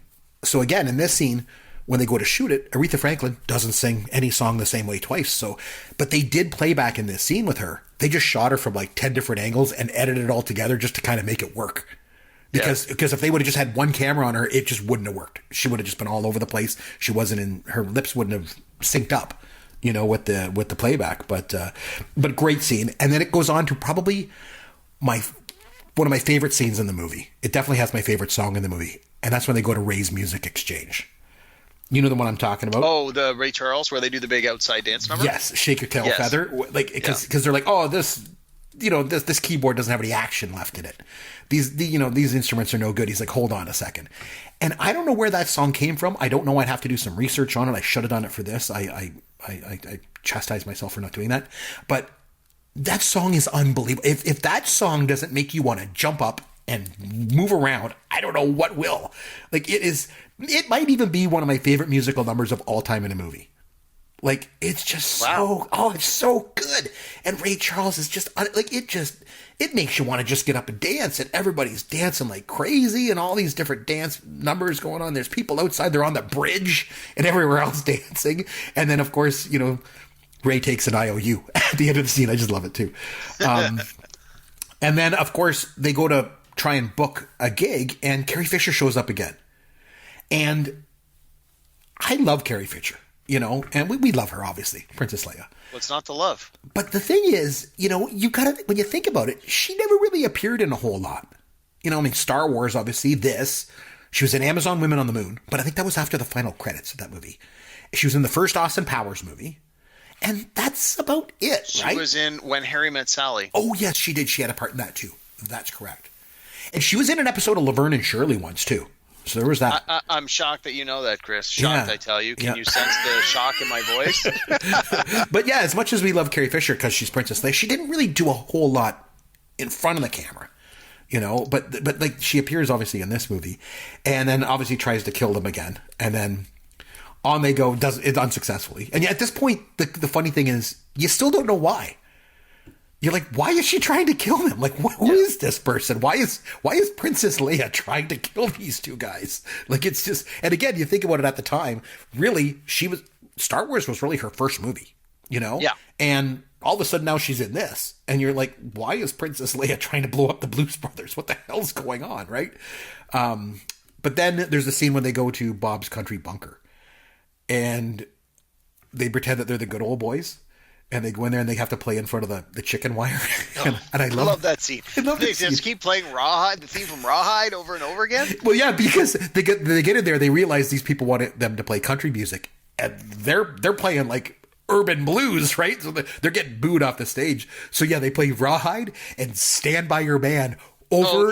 Speaker 2: So again, in this scene, when they go to shoot it, Aretha Franklin doesn't sing any song the same way twice. So, but they did playback in this scene with her. They just shot her from like 10 different angles and edited it all together just to kind of make it work. Because if they would have just had one camera on her, it just wouldn't have worked. She would have just been all over the place. She wasn't her lips wouldn't have synced up, with the playback. But great scene. And then it goes on to probably one of my favorite scenes in the movie. It definitely has my favorite song in the movie. And that's when they go to Ray's Music Exchange. You know the one I'm talking about?
Speaker 3: Oh, the Ray Charles, where they do the big outside dance number?
Speaker 2: Yes. Shake Your Tail Feather. Like, because they're like, oh, this keyboard doesn't have any action left in it. These instruments are no good. He's like, hold on a second. And I don't know where that song came from. I don't know. I'd have to do some research on it. I should have done it for this. I chastise myself for not doing that. But that song is unbelievable. If that song doesn't make you want to jump up and move around, I don't know what will. Like it might even be one of my favorite musical numbers of all time in a movie. Like, it's just it's so good. And Ray Charles is just, it makes you want to just get up and dance. And everybody's dancing like crazy and all these different dance numbers going on. There's people outside, they're on the bridge and everywhere else dancing. And then, of course, Ray takes an IOU at the end of the scene. I just love it too. And then, of course, they go to try and book a gig and Carrie Fisher shows up again. And I love Carrie Fisher. you know, and we love her, obviously, Princess Leia.
Speaker 3: What's not to love?
Speaker 2: But the thing is, you know, you gotta, when you think about it, she never really appeared in a whole lot. You know, I mean, Star Wars, obviously, this. She was in Amazon Women on the Moon, but I think that was after the final credits of that movie. She was in the first Austin Powers movie. And that's about it, right?
Speaker 3: She was in When Harry Met Sally.
Speaker 2: Oh, yes, she did. She had a part in that, too. That's correct. And she was in an episode of Laverne and Shirley once, too. So there was that.
Speaker 3: I'm shocked that you know that, Chris. Shocked,
Speaker 2: Yeah.
Speaker 3: I tell you. Can you sense the shock in my voice?
Speaker 2: But yeah, as much as we love Carrie Fisher because she's Princess Leia, she didn't really do a whole lot in front of the camera. You know, but like she appears obviously in this movie, and then obviously tries to kill them again, and then on they go, does it unsuccessfully. And yet at this point, the funny thing is, you still don't know why. You're like, why is she trying to kill them? Like, who is this person? Why is Princess Leia trying to kill these two guys? Like, it's just, and again, you think about it at the time, really, Star Wars was really her first movie, you know?
Speaker 3: Yeah.
Speaker 2: And all of a sudden now she's in this, and you're like, why is Princess Leia trying to blow up the Blues Brothers? What the hell's going on, right? But then there's a scene when they go to Bob's country bunker, and they pretend that they're the good old boys, and they go in there and they have to play in front of the chicken wire. and I love
Speaker 3: that scene.
Speaker 2: I love
Speaker 3: They
Speaker 2: that scene.
Speaker 3: just keep playing Rawhide, the theme from Rawhide over and over again.
Speaker 2: Well, yeah, because they get in there, they realize these people wanted them to play country music, and they're playing like urban blues, right? So they're getting booed off the stage. So yeah, they play Rawhide and Stand By Your Man over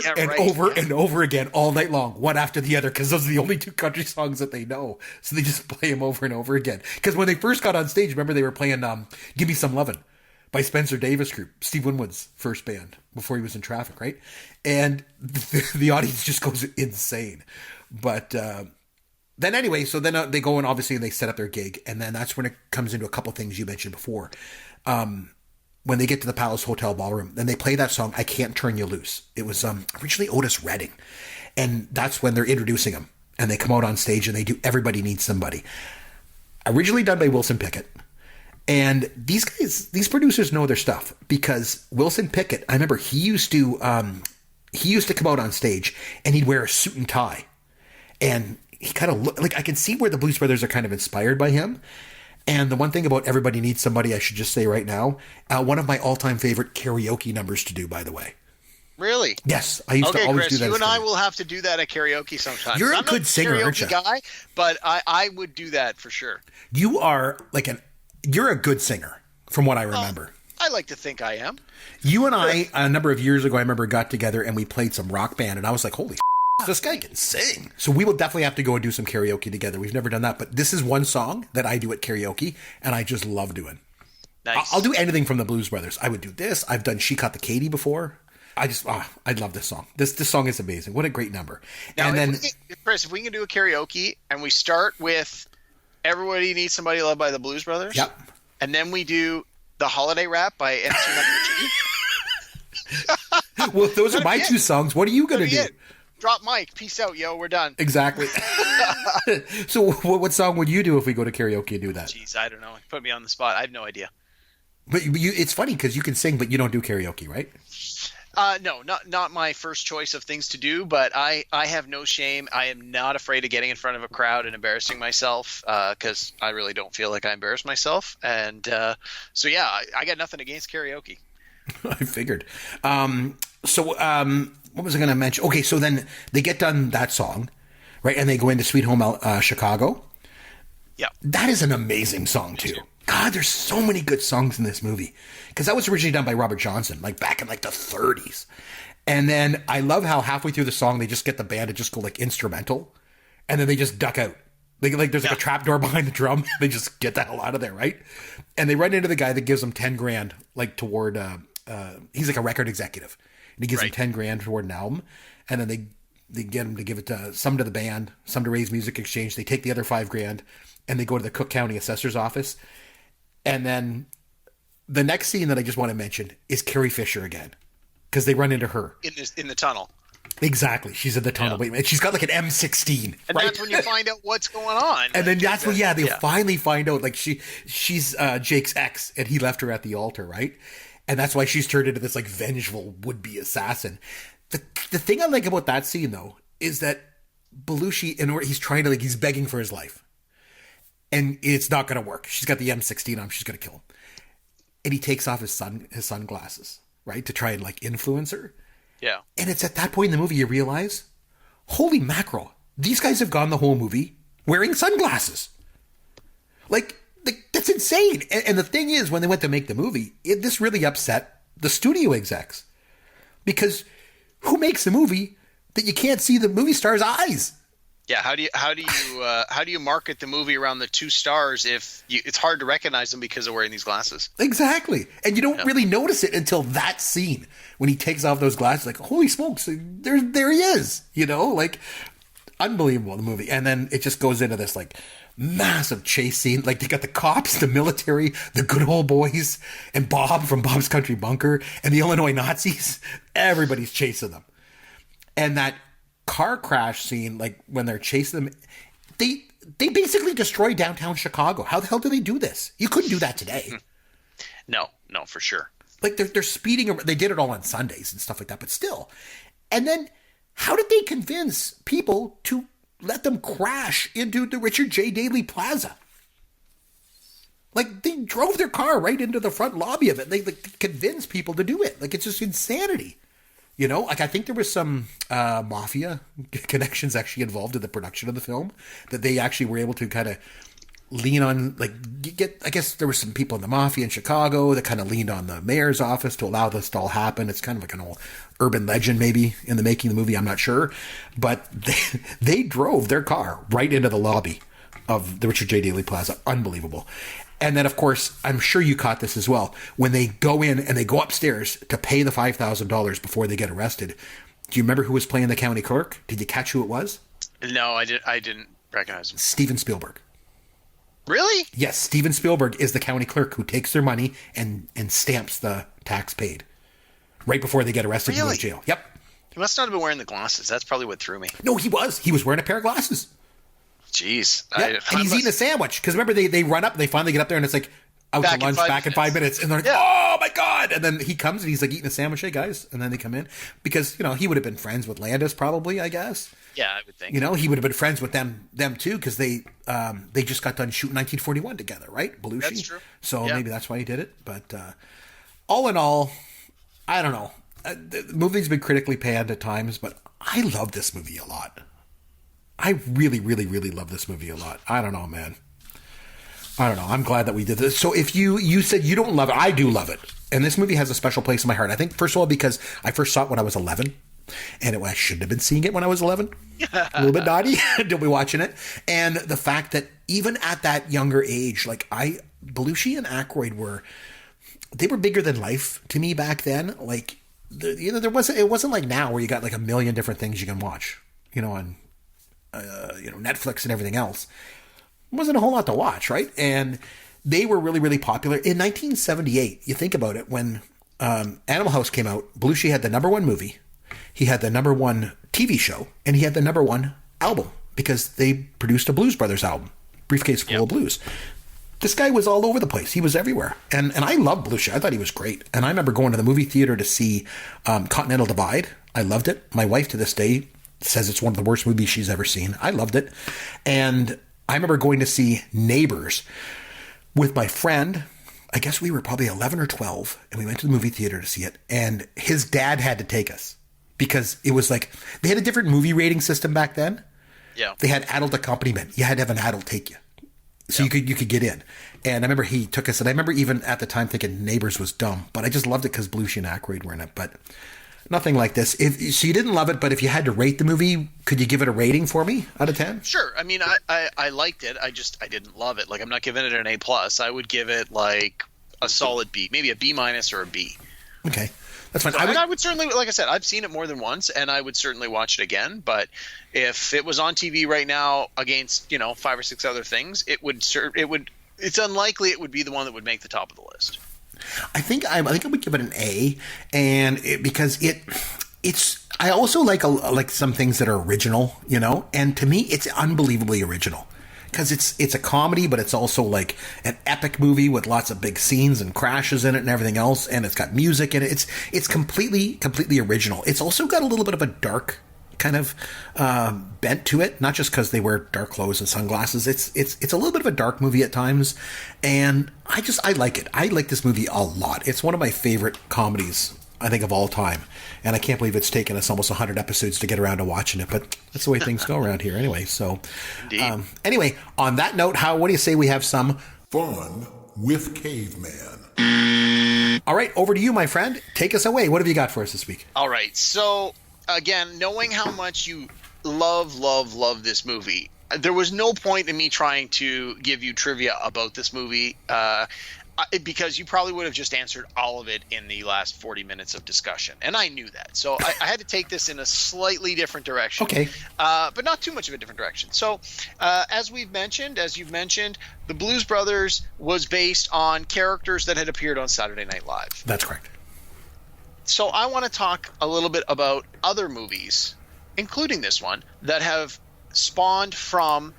Speaker 2: and over again all night long, one after the other, because those are the only two country songs that they know. So they just play them over and over again. Because when they first got on stage, remember they were playing Give Me Some Lovin' by Spencer Davis Group, Steve Winwood's first band before he was in Traffic, right? And the audience just goes insane. But then anyway, so then they go and obviously they set up their gig, and then that's when it comes into a couple things you mentioned before. When they get to the Palace Hotel Ballroom, then they play that song, I Can't Turn You Loose. It was originally Otis Redding, and that's when they're introducing him, and they come out on stage and they do Everybody Needs Somebody. Originally done by Wilson Pickett. And these guys, these producers know their stuff, because Wilson Pickett, I remember he used to come out on stage and he'd wear a suit and tie, and he kind of looked like, I can see where the Blues Brothers are kind of inspired by him. And the one thing about Everybody Needs Somebody, I should just say right now, one of my all-time favorite karaoke numbers to do, by the way.
Speaker 3: Really?
Speaker 2: Yes, I used to always
Speaker 3: Chris,
Speaker 2: do that.
Speaker 3: You and I will have to do that at karaoke sometime.
Speaker 2: You're a good singer, aren't you?
Speaker 3: I'm not a karaoke guy, but I would do that for sure.
Speaker 2: You are you're a good singer, from what I remember.
Speaker 3: I like to think I am.
Speaker 2: You and I, a number of years ago, I remember got together and we played some rock band, and I was like, holy this guy can sing. So we will definitely have to go and do some karaoke together. We've never done that, but this is one song that I do at karaoke, and I just love doing.
Speaker 3: Nice.
Speaker 2: I'll do anything from the Blues Brothers. I would do this. I've done She Caught the Katy before. I love this song. This song is amazing. What a great number.
Speaker 3: Now,
Speaker 2: and then,
Speaker 3: Chris, if we can do a karaoke and we start with Everybody Needs Somebody Loved by the Blues Brothers.
Speaker 2: Yep.
Speaker 3: And then we do the Holiday Rap by MC
Speaker 2: well, those are my two songs. What are you going to do?
Speaker 3: Drop mic. Peace out, yo. We're done.
Speaker 2: Exactly. So what song would you do if we go to karaoke and do that?
Speaker 3: Jeez, I don't know. Put me on the spot. I have no idea.
Speaker 2: But it's funny because you can sing, but you don't do karaoke, right?
Speaker 3: No, not my first choice of things to do, but I have no shame. I am not afraid of getting in front of a crowd and embarrassing myself, because I really don't feel like I embarrass myself. And so, yeah, I got nothing against karaoke.
Speaker 2: I figured. What was I going to mention? Okay, so then they get done that song, right? And they go into Sweet Home Chicago.
Speaker 3: Yeah.
Speaker 2: That is an amazing song, too. God, there's so many good songs in this movie. Because that was originally done by Robert Johnson, like back in like the 30s. And then I love how halfway through the song, they just get the band to just go like instrumental. And then they just duck out. There's like a trap door behind the drum. They just get the hell out of there, right? And they run into the guy that gives them 10 grand, like toward, he's like a record executive. And he gives them 10 grand toward an album. And then they get him to give it to some to the band, some to Raise Music Exchange. They take the other 5 grand and they go to the Cook County Assessor's office. And then the next scene that I just want to mention is Carrie Fisher again, because they run into her
Speaker 3: in the tunnel.
Speaker 2: Exactly, she's in the tunnel. Yeah. Wait a minute, she's got like an M16,
Speaker 3: and right? That's when you find out what's going on.
Speaker 2: And then that's when they finally find out like she's Jake's ex, and he left her at the altar, right? And that's why she's turned into this like vengeful would-be assassin. The thing I like about that scene though is that Belushi, he's trying to he's begging for his life. and it's not going to work. She's got the M16 on. She's going to kill him. And he takes off his sunglasses, right, to try and like influence her.
Speaker 3: Yeah.
Speaker 2: And it's at that point in the movie you realize, holy mackerel, these guys have gone the whole movie wearing sunglasses. Like that's insane. And the thing is, when they went to make the movie, this really upset the studio execs. Because who makes a movie that you can't see the movie star's eyes?
Speaker 3: Yeah, how do you market the movie around the two stars if it's hard to recognize them because they're wearing these glasses?
Speaker 2: Exactly. And you don't really notice it until that scene when he takes off those glasses. Like, holy smokes, there he is. You know, like, unbelievable, the movie. And then it just goes into this like massive chase scene. Like, they got the cops, the military, the good old boys, and Bob from Bob's Country Bunker, and the Illinois Nazis. Everybody's chasing them. And that car crash scene, like when they're chasing them, they basically destroy downtown Chicago. How the hell do they do this? You couldn't do that today.
Speaker 3: No, for sure.
Speaker 2: Like they're speeding. They did it all on Sundays and stuff like that, but still. And then how did they convince people to let them crash into the Richard J. Daley Plaza? Like, they drove their car right into the front lobby of it. They convinced people to do it. Like, it's just insanity. You know, like I think there was some mafia connections actually involved in the production of the film that they actually were able to kind of lean on, like I guess there were some people in the mafia in Chicago that kind of leaned on the mayor's office to allow this to all happen. It's kind of like an old urban legend maybe in the making of the movie. I'm not sure. But they drove their car right into the lobby of the Richard J. Daley Plaza. Unbelievable. And then, of course, I'm sure you caught this as well. When they go in and they go upstairs to pay the $5,000 before they get arrested, do you remember who was playing the county clerk? Did you catch who it was?
Speaker 3: No, I didn't recognize him.
Speaker 2: Steven Spielberg.
Speaker 3: Really?
Speaker 2: Yes, Steven Spielberg is the county clerk who takes their money and stamps the tax paid right before they get arrested and go to jail. Yep.
Speaker 3: He must not have been wearing the glasses. That's probably what threw me.
Speaker 2: No, he was. He was wearing a pair of glasses.
Speaker 3: Jeez.
Speaker 2: Yeah. And he's eating a sandwich. Because remember, they run up, they finally get up there, and it's like, out to lunch, back in 5 minutes. And they're like, oh my God. And then he comes and he's like eating a sandwich. Hey, guys. And then they come in. Because, you know, he would have been friends with Landis probably, I guess.
Speaker 3: Yeah, I would think.
Speaker 2: You know, he would have been friends with them too, because they just got done shooting 1941 together, right? Belushi.
Speaker 3: That's true.
Speaker 2: So maybe that's why he did it. But all in all, I don't know. The movie's been critically panned at times, but I love this movie a lot. I really, really, really love this movie a lot. I don't know, man. I don't know. I'm glad that we did this. So if you said you don't love it, I do love it. And this movie has a special place in my heart. I think, first of all, because I first saw it when I was 11. And I shouldn't have been seeing it when I was 11. A little bit naughty to be watching it. And the fact that even at that younger age, like Belushi and Aykroyd were bigger than life to me back then. Like, it wasn't like now where you got like a million different things you can watch, on Netflix and everything else. It wasn't a whole lot to watch, right? And they were really, really popular. In 1978, you think about it, when Animal House came out, Belushi had the #1 movie. He had the #1 TV show, and he had the #1 album, because they produced a Blues Brothers album, Briefcase Full of Blues. This guy was all over the place. He was everywhere. And I loved Belushi. I thought he was great. And I remember going to the movie theater to see Continental Divide. I loved it. My wife to this day says it's one of the worst movies she's ever seen. I loved it. And I remember going to see Neighbors with my friend. I guess we were probably 11 or 12, and we went to the movie theater to see it. And his dad had to take us, because it was like, they had a different movie rating system back then.
Speaker 3: Yeah.
Speaker 2: They had adult accompaniment. You had to have an adult take you. So you could get in. And I remember he took us, and I remember even at the time thinking Neighbors was dumb, but I just loved it because Belushi and Aykroyd were in it. But nothing like this. So you didn't love it, but if you had to rate the movie, could you give it a rating for me out of 10?
Speaker 3: Sure. I mean, I liked it. I didn't love it. Like, I'm not giving it an A+. I would give it like a solid B, maybe a B- or a B.
Speaker 2: Okay. That's fine.
Speaker 3: So I would certainly, like I said, I've seen it more than once, and I would certainly watch it again. But if it was on TV right now against 5 or 6 other things, it's unlikely it would be the one that would make the top of the list.
Speaker 2: I think I would give it an A, and because it's. I also like some things that are original, and to me, it's unbelievably original. Because it's a comedy, but it's also like an epic movie with lots of big scenes and crashes in it and everything else, and it's got music in it. It's completely original. It's also got a little bit of a dark kind of bent to it, not just because they wear dark clothes and sunglasses. It's a little bit of a dark movie at times, and I like it. I like this movie a lot. It's one of my favorite comedies, I think, of all time, and I can't believe it's taken us almost 100 episodes to get around to watching it, but that's the way things go around here anyway. So anyway, on that note, what do you say we have some
Speaker 4: fun with Caveman?
Speaker 2: All right, over to you, my friend. Take us away. What have you got for us this week?
Speaker 3: All right. So, again, knowing how much you love this movie, there was no point in me trying to give you trivia about this movie because you probably would have just answered all of it in the last 40 minutes of discussion. And I knew that. So I had to take this in a slightly different direction.
Speaker 2: Okay.
Speaker 3: But not too much of a different direction. So as you've mentioned, the Blues Brothers was based on characters that had appeared on Saturday Night Live.
Speaker 2: That's correct.
Speaker 3: So I want to talk a little bit about other movies, including this one, that have spawned from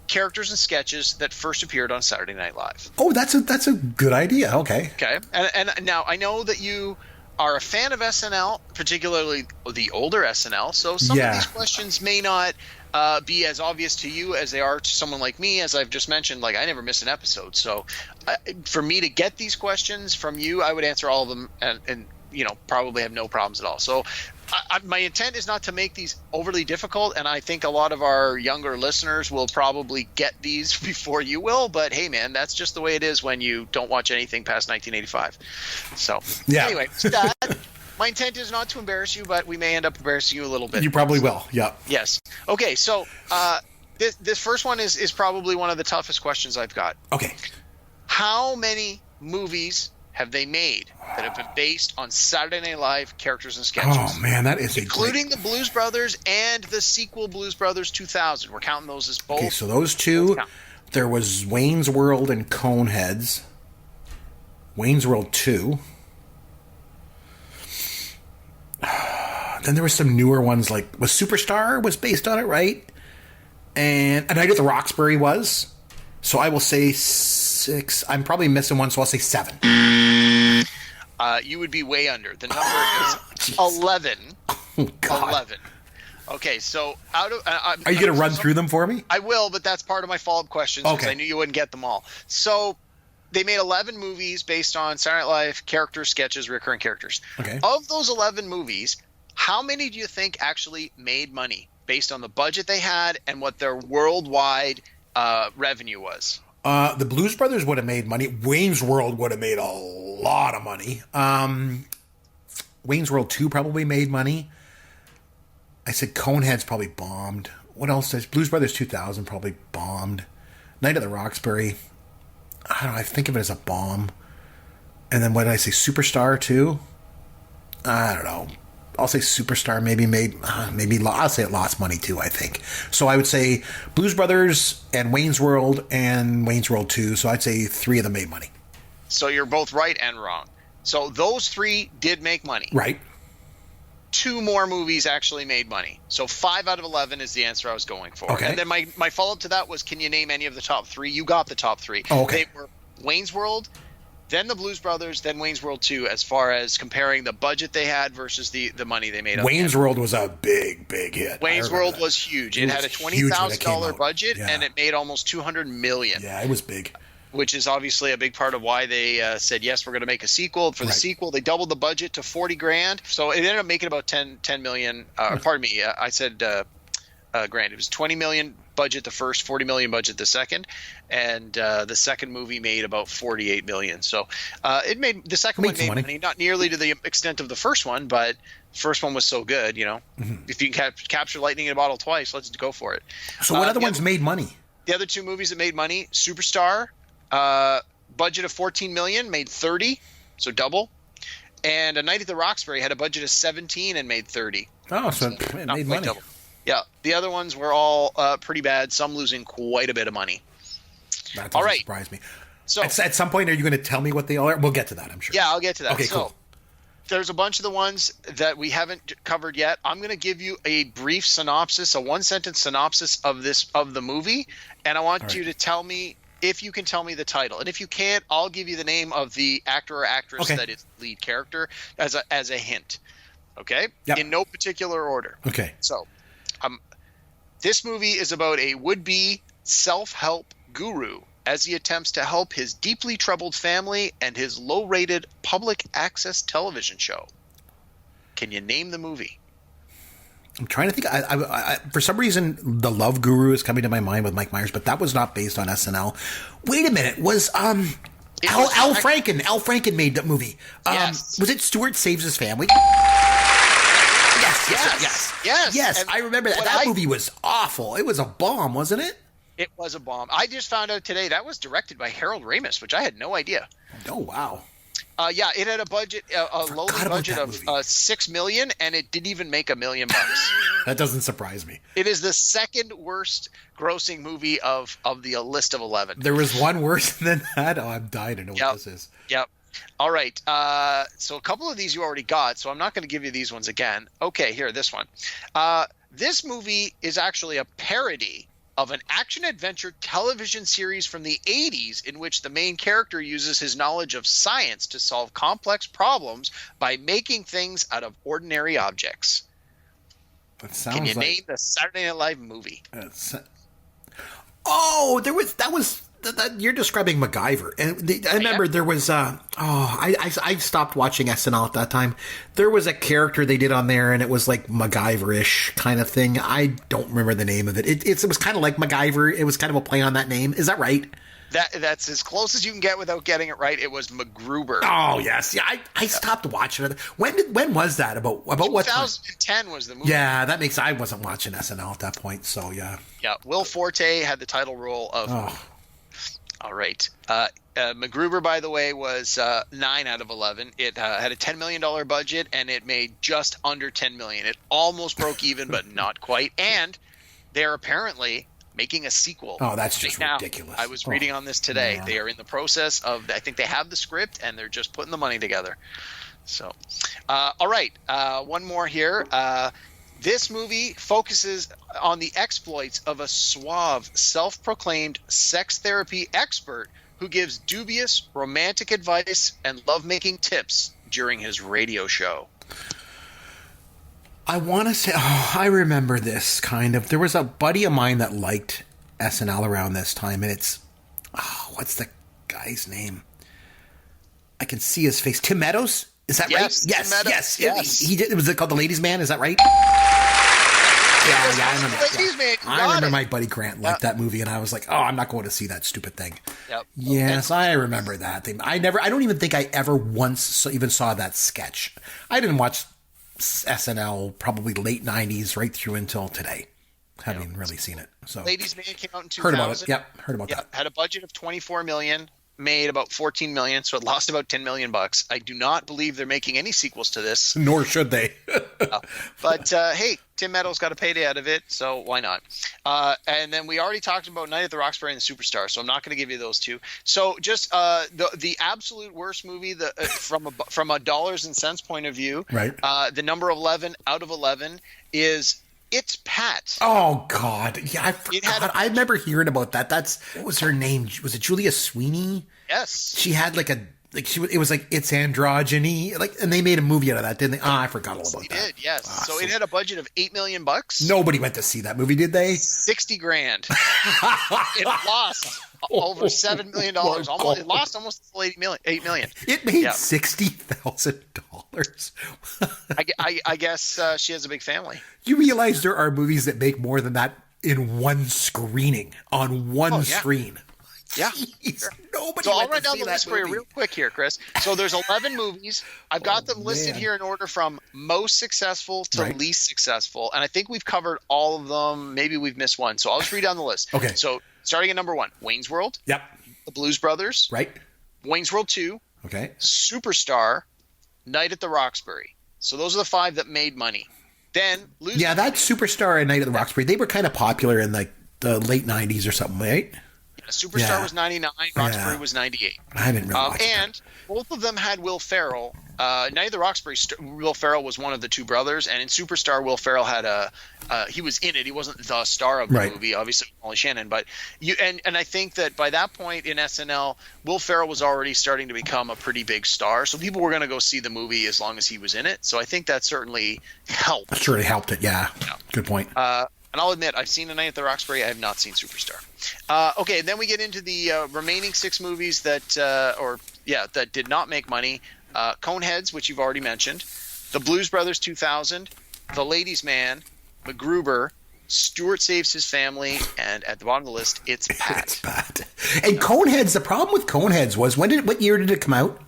Speaker 3: characters and sketches that first appeared on Saturday Night Live.
Speaker 2: Oh, that's a good idea. Okay.
Speaker 3: Okay. And now I know that you are a fan of SNL, particularly the older SNL. So some of these questions may not be as obvious to you as they are to someone like me. As I've just mentioned, like, I never miss an episode. So for me to get these questions from you, I would answer all of them and probably have no problems at all. So my intent is not to make these overly difficult, and I think a lot of our younger listeners will probably get these before you will, but hey, man, that's just the way it is when you don't watch anything past 1985. So anyway, my intent is not to embarrass you, but we may end up embarrassing you a little bit.
Speaker 2: You probably will, yeah.
Speaker 3: Yes. Okay, so this first one is probably one of the toughest questions I've got.
Speaker 2: Okay.
Speaker 3: How many movies have they made that have been based on Saturday Night Live characters and sketches?
Speaker 2: Oh, man, that is
Speaker 3: including the Blues Brothers and the sequel Blues Brothers 2000. We're counting those as both.
Speaker 2: Okay, so those two, there was Wayne's World and Coneheads. Wayne's World 2. Then there were some newer ones, like was Superstar was based on it, right? And A Night at the Roxbury was. So I will say 6. I'm probably missing one, so I'll say 7.
Speaker 3: You would be way under. The number is 11.
Speaker 2: Oh, God.
Speaker 3: 11. Okay, so out of
Speaker 2: are you going to run through them for me?
Speaker 3: I will, but that's part of my follow-up questions because I knew you wouldn't get them all. So they made 11 movies based on Saturday Night Live characters, sketches, recurring characters.
Speaker 2: Okay.
Speaker 3: Of those 11 movies, how many do you think actually made money based on the budget they had and what their worldwide revenue was?
Speaker 2: The Blues Brothers would have made money. Wayne's World would have made a lot of money. Wayne's World 2 probably made money. I said Coneheads probably bombed. What else? Blues Brothers 2000 probably bombed. Night at the Roxbury, I don't know. I think of it as a bomb. And then what did I say? Superstar 2? I don't know. I'll say Superstar I'll say it lost money too, I think. So I would say Blues Brothers and Wayne's World 2. So I'd say 3 of them made money.
Speaker 3: So you're both right and wrong. So those 3 did make money.
Speaker 2: Right.
Speaker 3: 2 more movies actually made money. So 5 out of 11 is the answer I was going for.
Speaker 2: Okay.
Speaker 3: And then my follow-up to that was, can you name any of the top 3? You got the top 3.
Speaker 2: Oh, okay.
Speaker 3: They were Wayne's World, then the Blues Brothers, then Wayne's World 2, as far as comparing the budget they had versus the money they made.
Speaker 2: Wayne's World was a big hit.
Speaker 3: Wayne's World was huge. It had a $20,000 budget, and it made almost $200 million.
Speaker 2: Yeah, it was big.
Speaker 3: Which is obviously a big part of why they said, yes, we're going to make a sequel. For the sequel, they doubled the budget to $40,000. So it ended up making about $10 million. Pardon me, I said grand. It was $20 million budget the first, $40 million budget the second, and the second movie made about $48 million. So it made the second one made money, not nearly to the extent of the first one, but first one was so good. If you can capture lightning in a bottle twice, let's go for it.
Speaker 2: So what other ones made money?
Speaker 3: The other 2 movies that made money: Superstar, budget of $14 million, made $30, so double. And A Night at the Roxbury had a budget of $17 and made $30.
Speaker 2: Oh, so it made money.
Speaker 3: Double. Yeah, the other ones were all pretty bad, some losing quite a bit of money.
Speaker 2: That doesn't surprise me.
Speaker 3: So
Speaker 2: at some point, are you going to tell me what they all are? We'll get to that, I'm sure.
Speaker 3: Yeah, I'll get to that.
Speaker 2: Okay, cool.
Speaker 3: There's a bunch of the ones that we haven't covered yet. I'm going to give you a brief synopsis, a 1-sentence synopsis of the movie, and I want you to tell me if you can tell me the title. And if you can't, I'll give you the name of the actor or actress that is the lead character as a hint. Okay?
Speaker 2: Yep.
Speaker 3: In no particular order.
Speaker 2: Okay.
Speaker 3: So, This movie is about a would-be self-help guru as he attempts to help his deeply troubled family and his low-rated public access television show. Can you name the movie?
Speaker 2: I'm trying to think. I for some reason, The Love Guru is coming to my mind with Mike Myers, but that was not based on SNL. Wait a minute. Was Al Franken? Al Franken made that movie.
Speaker 3: Yes.
Speaker 2: Was it Stuart Saves His Family? Yes. I remember that. That movie was awful. It was a bomb, wasn't it?
Speaker 3: It was a bomb. I just found out today that was directed by Harold Ramis, which I had no idea.
Speaker 2: Oh, wow.
Speaker 3: Yeah, it had a budget, a lowly budget of $6 million, and it didn't even make $1 million.
Speaker 2: That doesn't surprise me.
Speaker 3: It is the second worst grossing movie of the list of 11.
Speaker 2: There was one worse than that. Oh, I'm dying to know what this is.
Speaker 3: Yep. All right. So a couple of these you already got, so I'm not going to give you these ones again. Okay, here, this one. This movie is actually a parody of an action-adventure television series from the 80s in which the main character uses his knowledge of science to solve complex problems by making things out of ordinary objects.
Speaker 2: That sounds
Speaker 3: Can you
Speaker 2: like...
Speaker 3: name the Saturday Night Live movie?
Speaker 2: You're describing MacGyver, and I remember there was I stopped watching SNL at that time. There was a character they did on there, and it was like MacGyver-ish kind of thing. I don't remember the name of it. It was kind of like MacGyver. It was kind of a play on that name. Is that right?
Speaker 3: That's as close as you can get without getting it right. It was MacGruber.
Speaker 2: Oh yes, yeah. I stopped watching it. When was that? About what time?
Speaker 3: 2010 was the movie.
Speaker 2: Yeah, that makes. I wasn't watching SNL at that point, so yeah.
Speaker 3: Yeah, Will Forte had the title role of.
Speaker 2: Oh.
Speaker 3: All right. MacGruber, by the way, was 9 out of 11. It had a $10 million budget, and it made just under $10 million. It almost broke even, but not quite. And they're apparently making a sequel.
Speaker 2: Oh, that's just
Speaker 3: now.
Speaker 2: Ridiculous.
Speaker 3: I was reading on this today.
Speaker 2: Yeah.
Speaker 3: They are in the process of, I think they have the script, and they're just putting the money together. So, all right. One more here. This movie focuses on the exploits of a suave, self-proclaimed sex therapy expert who gives dubious romantic advice and lovemaking tips during his radio show.
Speaker 2: I want to say, I remember this kind of. There was a buddy of mine that liked SNL around this time, and it's, what's the guy's name? I can see his face. Tim Meadows? Is that right? Yes. He did. Was it called The Ladies' Man? Is that right? Yeah, I remember. I remember my buddy Grant liked that movie, and I was like, I'm not going to see that stupid thing.
Speaker 3: Yep.
Speaker 2: Yes, I remember that thing. I don't even think I ever once even saw that sketch. I didn't watch SNL probably late 90s right through until today. Haven't really seen it. So
Speaker 3: Ladies' Man came out in 2000.
Speaker 2: Heard about it. Yep, heard about that.
Speaker 3: Had a budget of $24 million. Made about $14 million, so it lost about $10 million. I do not believe they're making any sequels to this.
Speaker 2: Nor should they.
Speaker 3: But hey, Tim Meadows got a payday out of it, so why not? And then we already talked about Night at the Roxbury and the Superstar, so I'm not going to give you those two. So just the absolute worst movie from a dollars and cents point of view.
Speaker 2: Right.
Speaker 3: The number 11 out of 11 is It's Pat.
Speaker 2: Oh God, yeah, I remember hearing about that. What was her name? Was it Julia Sweeney?
Speaker 3: Yes.
Speaker 2: She had it was like It's Androgyny, and they made a movie out of that, didn't they? I forgot all about that.
Speaker 3: They did, yes. So it had a budget of $8 million.
Speaker 2: Nobody went to see that movie, did they?
Speaker 3: $60,000. It lost over $7 million. It lost almost $8 million.
Speaker 2: It made $60,000.
Speaker 3: I guess she has a big family.
Speaker 2: You realize there are movies that make more than that in one screening on one screen.
Speaker 3: Yeah.
Speaker 2: Jeez, nobody.
Speaker 3: So I'll run down the list for you real quick here, Chris. So there's 11 movies. I've got them listed here in order from most successful to least successful. And I think we've covered all of them. Maybe we've missed one. So I'll just read down the list.
Speaker 2: Okay.
Speaker 3: So starting at number 1, Wayne's World.
Speaker 2: Yep.
Speaker 3: The Blues Brothers.
Speaker 2: Right.
Speaker 3: Wayne's World 2.
Speaker 2: Okay.
Speaker 3: Superstar. Night at the Roxbury. So those are the 5 that made money. Then
Speaker 2: that Superstar and Night at the Roxbury, they were kind of popular in like the late 90s or something, right?
Speaker 3: Superstar was 99, Roxbury was 98.
Speaker 2: I didn't really watch
Speaker 3: And
Speaker 2: that.
Speaker 3: both of them had Will Ferrell. Neither Roxbury, Will Ferrell was one of the two brothers, and in Superstar, Will Ferrell had he was in it. He wasn't the star of the movie, obviously, Molly Shannon. But and I think that by that point in SNL, Will Ferrell was already starting to become a pretty big star, so people were going to go see the movie as long as he was in it. So I think that certainly helped.
Speaker 2: That certainly helped it. Yeah. Good point.
Speaker 3: And I'll admit, I've seen A Night at the Roxbury. I have not seen Superstar. Okay, then we get into the remaining 6 movies that did not make money. Coneheads, which you've already mentioned, The Blues Brothers 2000, The Ladies' Man, MacGruber, Stuart Saves His Family, and at the bottom of the list, It's Pat.
Speaker 2: It's Pat. And Coneheads, the problem with Coneheads was, what year did it come out?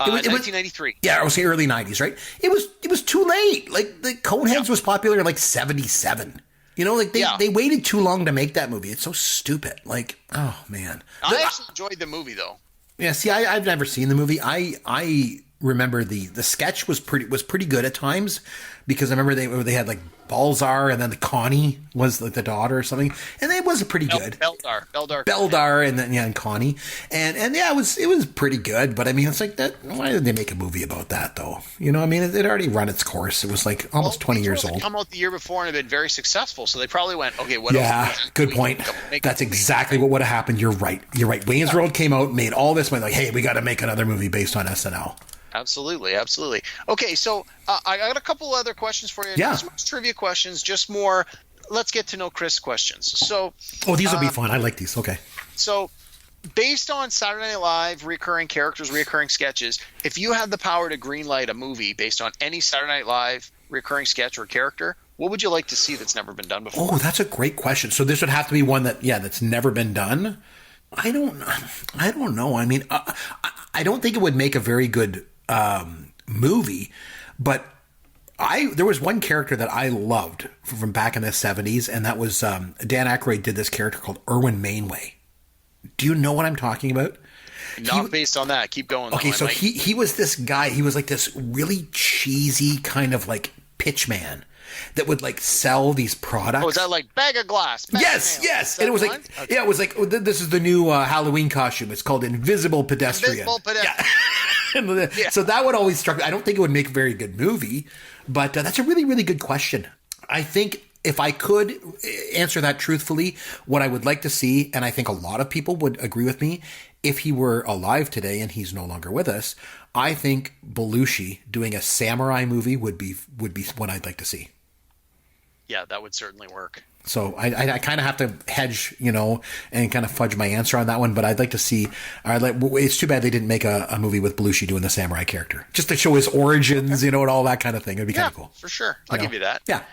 Speaker 3: It was 1993.
Speaker 2: Yeah, I was saying early 90s, right? It was too late. Like, the Coneheads was popular in like 77. You know, like they waited too long to make that movie. It's so stupid. Like, oh man.
Speaker 3: I actually enjoyed the movie though.
Speaker 2: Yeah, see, I've never seen the movie. I remember the sketch was pretty good at times, because I remember they had like Balzar, and then the Connie was like the daughter or something, and it was pretty good. Beldar, and then and Connie, and yeah, it was pretty good. But I mean, it's like that. Why did they make a movie about that though? You know, I mean, it already run its course. It was like almost 20 years old.
Speaker 3: Come out the year before and had been very successful, so they probably went, okay, what else?
Speaker 2: Yeah, good point. That's exactly what would have happened. You're right. Wayne's World came out, made all this money. Like, hey, we got to make another movie based on SNL.
Speaker 3: Absolutely. Okay, so I got a couple other questions for you.
Speaker 2: Yeah.
Speaker 3: Not so much trivia questions, just more let's get to know Chris questions. So,
Speaker 2: these will be fun. I like these. Okay.
Speaker 3: So, based on Saturday Night Live, recurring characters, recurring sketches, if you had the power to greenlight a movie based on any Saturday Night Live recurring sketch or character, what would you like to see that's never been done before?
Speaker 2: Oh, that's a great question. So this would have to be one that's never been done. I don't know. I mean, I don't think it would make a very good movie, but there was one character that I loved from back in the 70s, and that was Dan Aykroyd did this character called Erwin Mainway. Do you know what I'm talking about?
Speaker 3: Not based on that. Keep going.
Speaker 2: Okay, so he was this guy. He was like this really cheesy kind of like pitchman that would like sell these products.
Speaker 3: Oh, is that like bag of glass?
Speaker 2: Yes. And it was like, okay. Yeah, it was like, this is the new Halloween costume. It's called Invisible Pedestrian. Yeah. So that would always struck me. I don't think it would make a very good movie, but that's a really, really good question. I think if I could answer that truthfully, what I would like to see, and I think a lot of people would agree with me, if he were alive today and he's no longer with us, I think Belushi doing a samurai movie would be what I'd like to see.
Speaker 3: Yeah, that would certainly work.
Speaker 2: So I kind of have to hedge, and kind of fudge my answer on that one. But I'd like to see. It's too bad they didn't make a movie with Belushi doing the samurai character, just to show his origins, and all that kind of thing. It'd be kind of cool.
Speaker 3: For sure. I'll give you that.
Speaker 2: Yeah.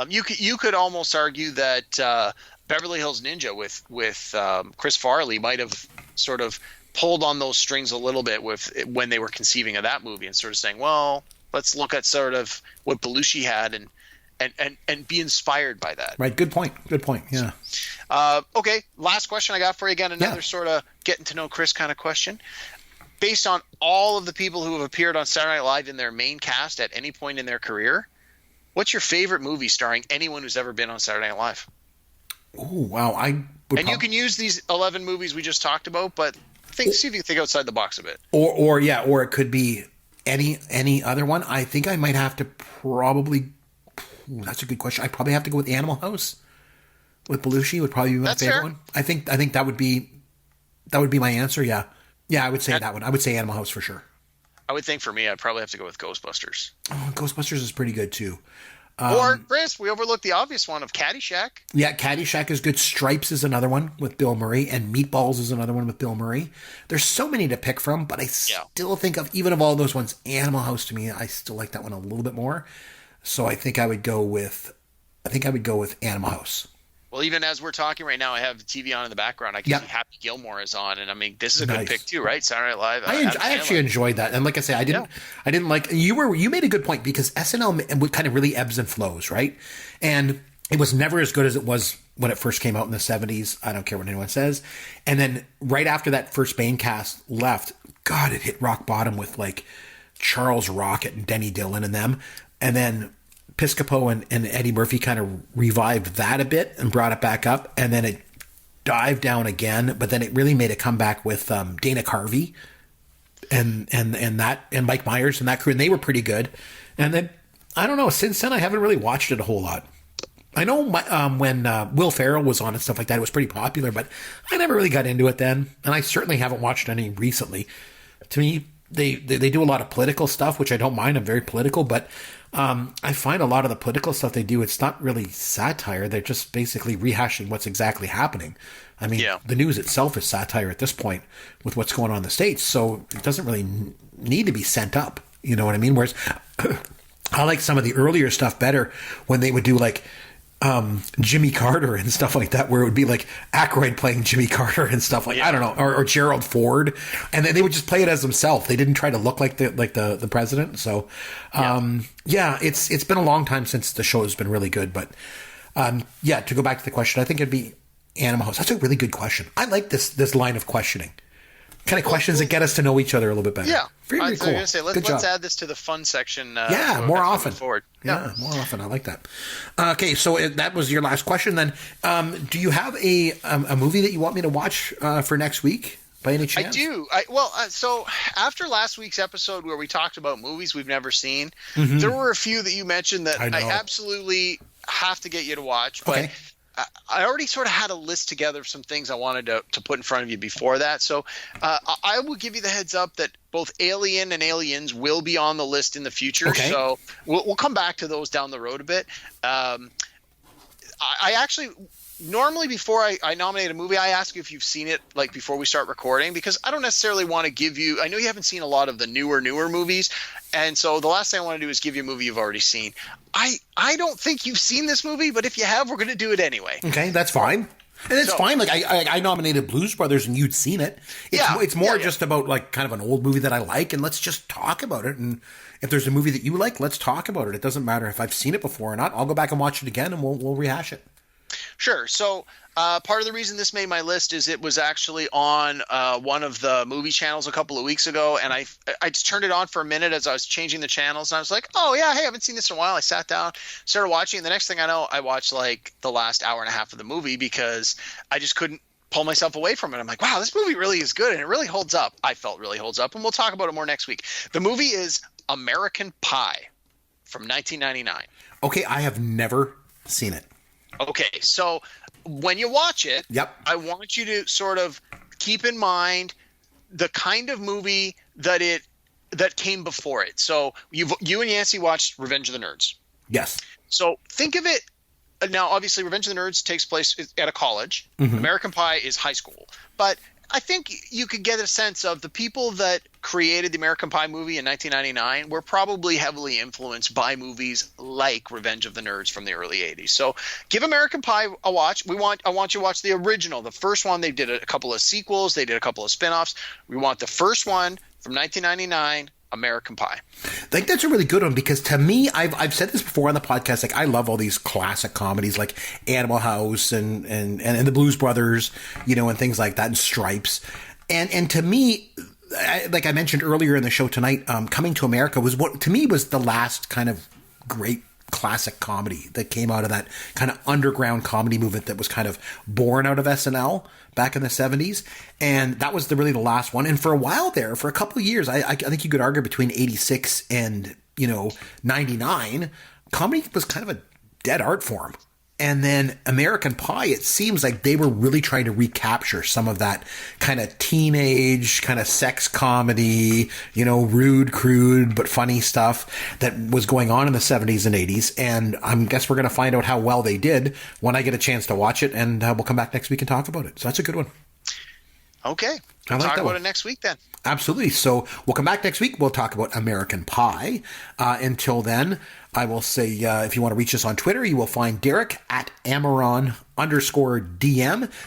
Speaker 3: You could almost argue that Beverly Hills Ninja with Chris Farley might have sort of pulled on those strings a little bit when they were conceiving of that movie, and sort of saying, well, let's look at sort of what Belushi had and be inspired by that.
Speaker 2: Right. Good point. Yeah.
Speaker 3: Okay. Last question I got for you. Again, another sort of getting to know Chris kind of question. Based on all of the people who have appeared on Saturday Night Live in their main cast at any point in their career, what's your favorite movie starring anyone who's ever been on Saturday Night Live?
Speaker 2: Oh, wow.
Speaker 3: You can use these 11 movies we just talked about, but see if you can think outside the box a bit.
Speaker 2: Or it could be any other one. I think I might have to probably. Ooh, that's a good question. I probably have to go with Animal House. With Belushi would probably be my favorite one. I think that would be my answer. Yeah. Yeah, I would say that one. I would say Animal House for sure.
Speaker 3: I would think for me, I'd probably have to go with Ghostbusters.
Speaker 2: Oh, Ghostbusters is pretty good too.
Speaker 3: Or Chris, we overlooked the obvious one of Caddyshack.
Speaker 2: Yeah, Caddyshack is good. Stripes is another one with Bill Murray, and Meatballs is another one with Bill Murray. There's so many to pick from, but I still think of all those ones, Animal House to me, I still like that one a little bit more. So I think I would go with Animal House.
Speaker 3: Well, even as we're talking right now, I have the TV on in the background. I can see Happy Gilmore is on, and I mean, this is a good pick too, right? Saturday Night Live.
Speaker 2: I actually enjoyed that, and like I say, I didn't like you made a good point, because SNL kind of really ebbs and flows, right? And it was never as good as it was when it first came out in the 70s. I don't care what anyone says. And then right after that first main cast left, God, it hit rock bottom with like Charles Rocket and Denny Dillon and them, and then Piscopo and Eddie Murphy kind of revived that a bit and brought it back up, and then it dive down again, but then it really made a comeback with Dana Carvey and Mike Myers and that crew, and they were pretty good. And then I don't know. Since then, I haven't really watched it a whole lot. I know when Will Ferrell was on and stuff like that, it was pretty popular, but I never really got into it then, and I certainly haven't watched any recently. To me, they do a lot of political stuff, which I don't mind. I'm very political, but I find a lot of the political stuff they do, it's not really satire. They're just basically rehashing what's exactly happening. I mean, the news itself is satire at this point with what's going on in the States, so it doesn't really need to be sent up. You know what I mean? Whereas I like some of the earlier stuff better when they would do like Jimmy Carter and stuff like that, where it would be like Aykroyd playing Jimmy Carter and stuff like I don't know, or Gerald Ford, and then they would just play it as themselves. They didn't try to look like the president. So it's been a long time since the show has been really good. But to go back to the question, I think it'd be Animal House. That's a really good question. I like this line of questioning. Kind of questions that get us to know each other a little bit better. Yeah,
Speaker 3: very
Speaker 2: cool.
Speaker 3: I was going to say, let's add this to the fun section.
Speaker 2: More often.
Speaker 3: Forward.
Speaker 2: Yeah, more often. I like that. Okay, so that was your last question. Then, do you have a movie that you want me to watch for next week? By any chance?
Speaker 3: I do. So after last week's episode where we talked about movies we've never seen, there were a few that you mentioned that I absolutely have to get you to watch. But okay. I already sort of had a list together of some things I wanted to put in front of you before that. So I will give you the heads up that both Alien and Aliens will be on the list in the future. Okay. So we'll come back to those down the road a bit. I actually normally before I nominate a movie, I ask you if you've seen it like before we start recording, because I don't necessarily want to give you – I know you haven't seen a lot of the newer movies, and so the last thing I want to do is give you a movie you've already seen. I don't think you've seen this movie, but if you have, we're going to do it anyway.
Speaker 2: Okay, that's fine. And it's fine. Like I nominated Blues Brothers, and you'd seen it. It's more just about like kind of an old movie that I like, and let's just talk about it. And if there's a movie that you like, let's talk about it. It doesn't matter if I've seen it before or not. I'll go back and watch it again, and we'll rehash it.
Speaker 3: Sure. So part of the reason this made my list is it was actually on one of the movie channels a couple of weeks ago, and I just turned it on for a minute as I was changing the channels, and I was like, oh, yeah, hey, I haven't seen this in a while. I sat down, started watching, and the next thing I know, I watched like the last hour and a half of the movie because I just couldn't pull myself away from it. I'm like, wow, this movie really is good, and it really holds up. I felt really holds up, and we'll talk about it more next week. The movie is American Pie from 1999.
Speaker 2: Okay, I have never seen it.
Speaker 3: Okay, so when you watch it, I want you to sort of keep in mind the kind of movie that came before it. So you and Yancey watched Revenge of the Nerds.
Speaker 2: Yes.
Speaker 3: So think of it now. Obviously, Revenge of the Nerds takes place at a college. Mm-hmm. American Pie is high school, but I think you could get a sense of the people that created the American Pie movie in 1999 were probably heavily influenced by movies like Revenge of the Nerds from the early 80s. So give American Pie a watch. I want you to watch the original. The first one, they did a couple of sequels. They did a couple of spinoffs. We want the first one from 1999, American Pie.
Speaker 2: I think that's a really good one because to me, I've said this before on the podcast, like I love all these classic comedies like Animal House and the Blues Brothers, and things like that, and Stripes. And to me, like I mentioned earlier in the show tonight, Coming to America was what to me was the last kind of great classic comedy that came out of that kind of underground comedy movement that was kind of born out of SNL back in the 70s. And that was really the last one. And for a while there, for a couple of years, I think you could argue between 86 and, 99, comedy was kind of a dead art form. And then American Pie, it seems like they were really trying to recapture some of that kind of teenage, kind of sex comedy, rude, crude, but funny stuff that was going on in the 70s and 80s. And I guess we're going to find out how well they did when I get a chance to watch it. And we'll come back next week and talk about it. So that's a good one.
Speaker 3: Okay. We'll talk about it next week then. Absolutely.
Speaker 2: So we'll come back next week. We'll talk about American Pie. Until then, I will say if you want to reach us on Twitter, you will find Derek at Amaron_DM.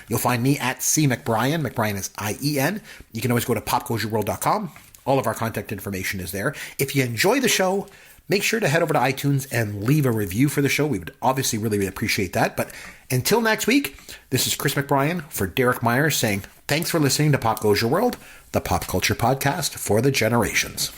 Speaker 2: You'll find me at C. McBrien. McBrien is IEN. You can always go to popgoesyourworld.com. All of our contact information is there. If you enjoy the show, make sure to head over to iTunes and leave a review for the show. We would obviously really appreciate that. But until next week, this is Chris McBrien for Derek Myers saying thanks for listening to Pop Goes Your World, the pop culture podcast for the generations.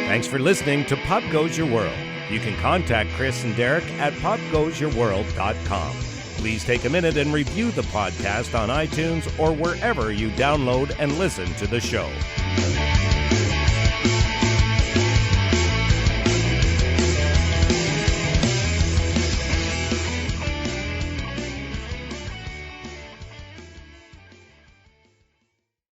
Speaker 5: Thanks for listening to Pop Goes Your World. You can contact Chris and Derek at popgoesyourworld.com. Please take a minute and review the podcast on iTunes or wherever you download and listen to the show.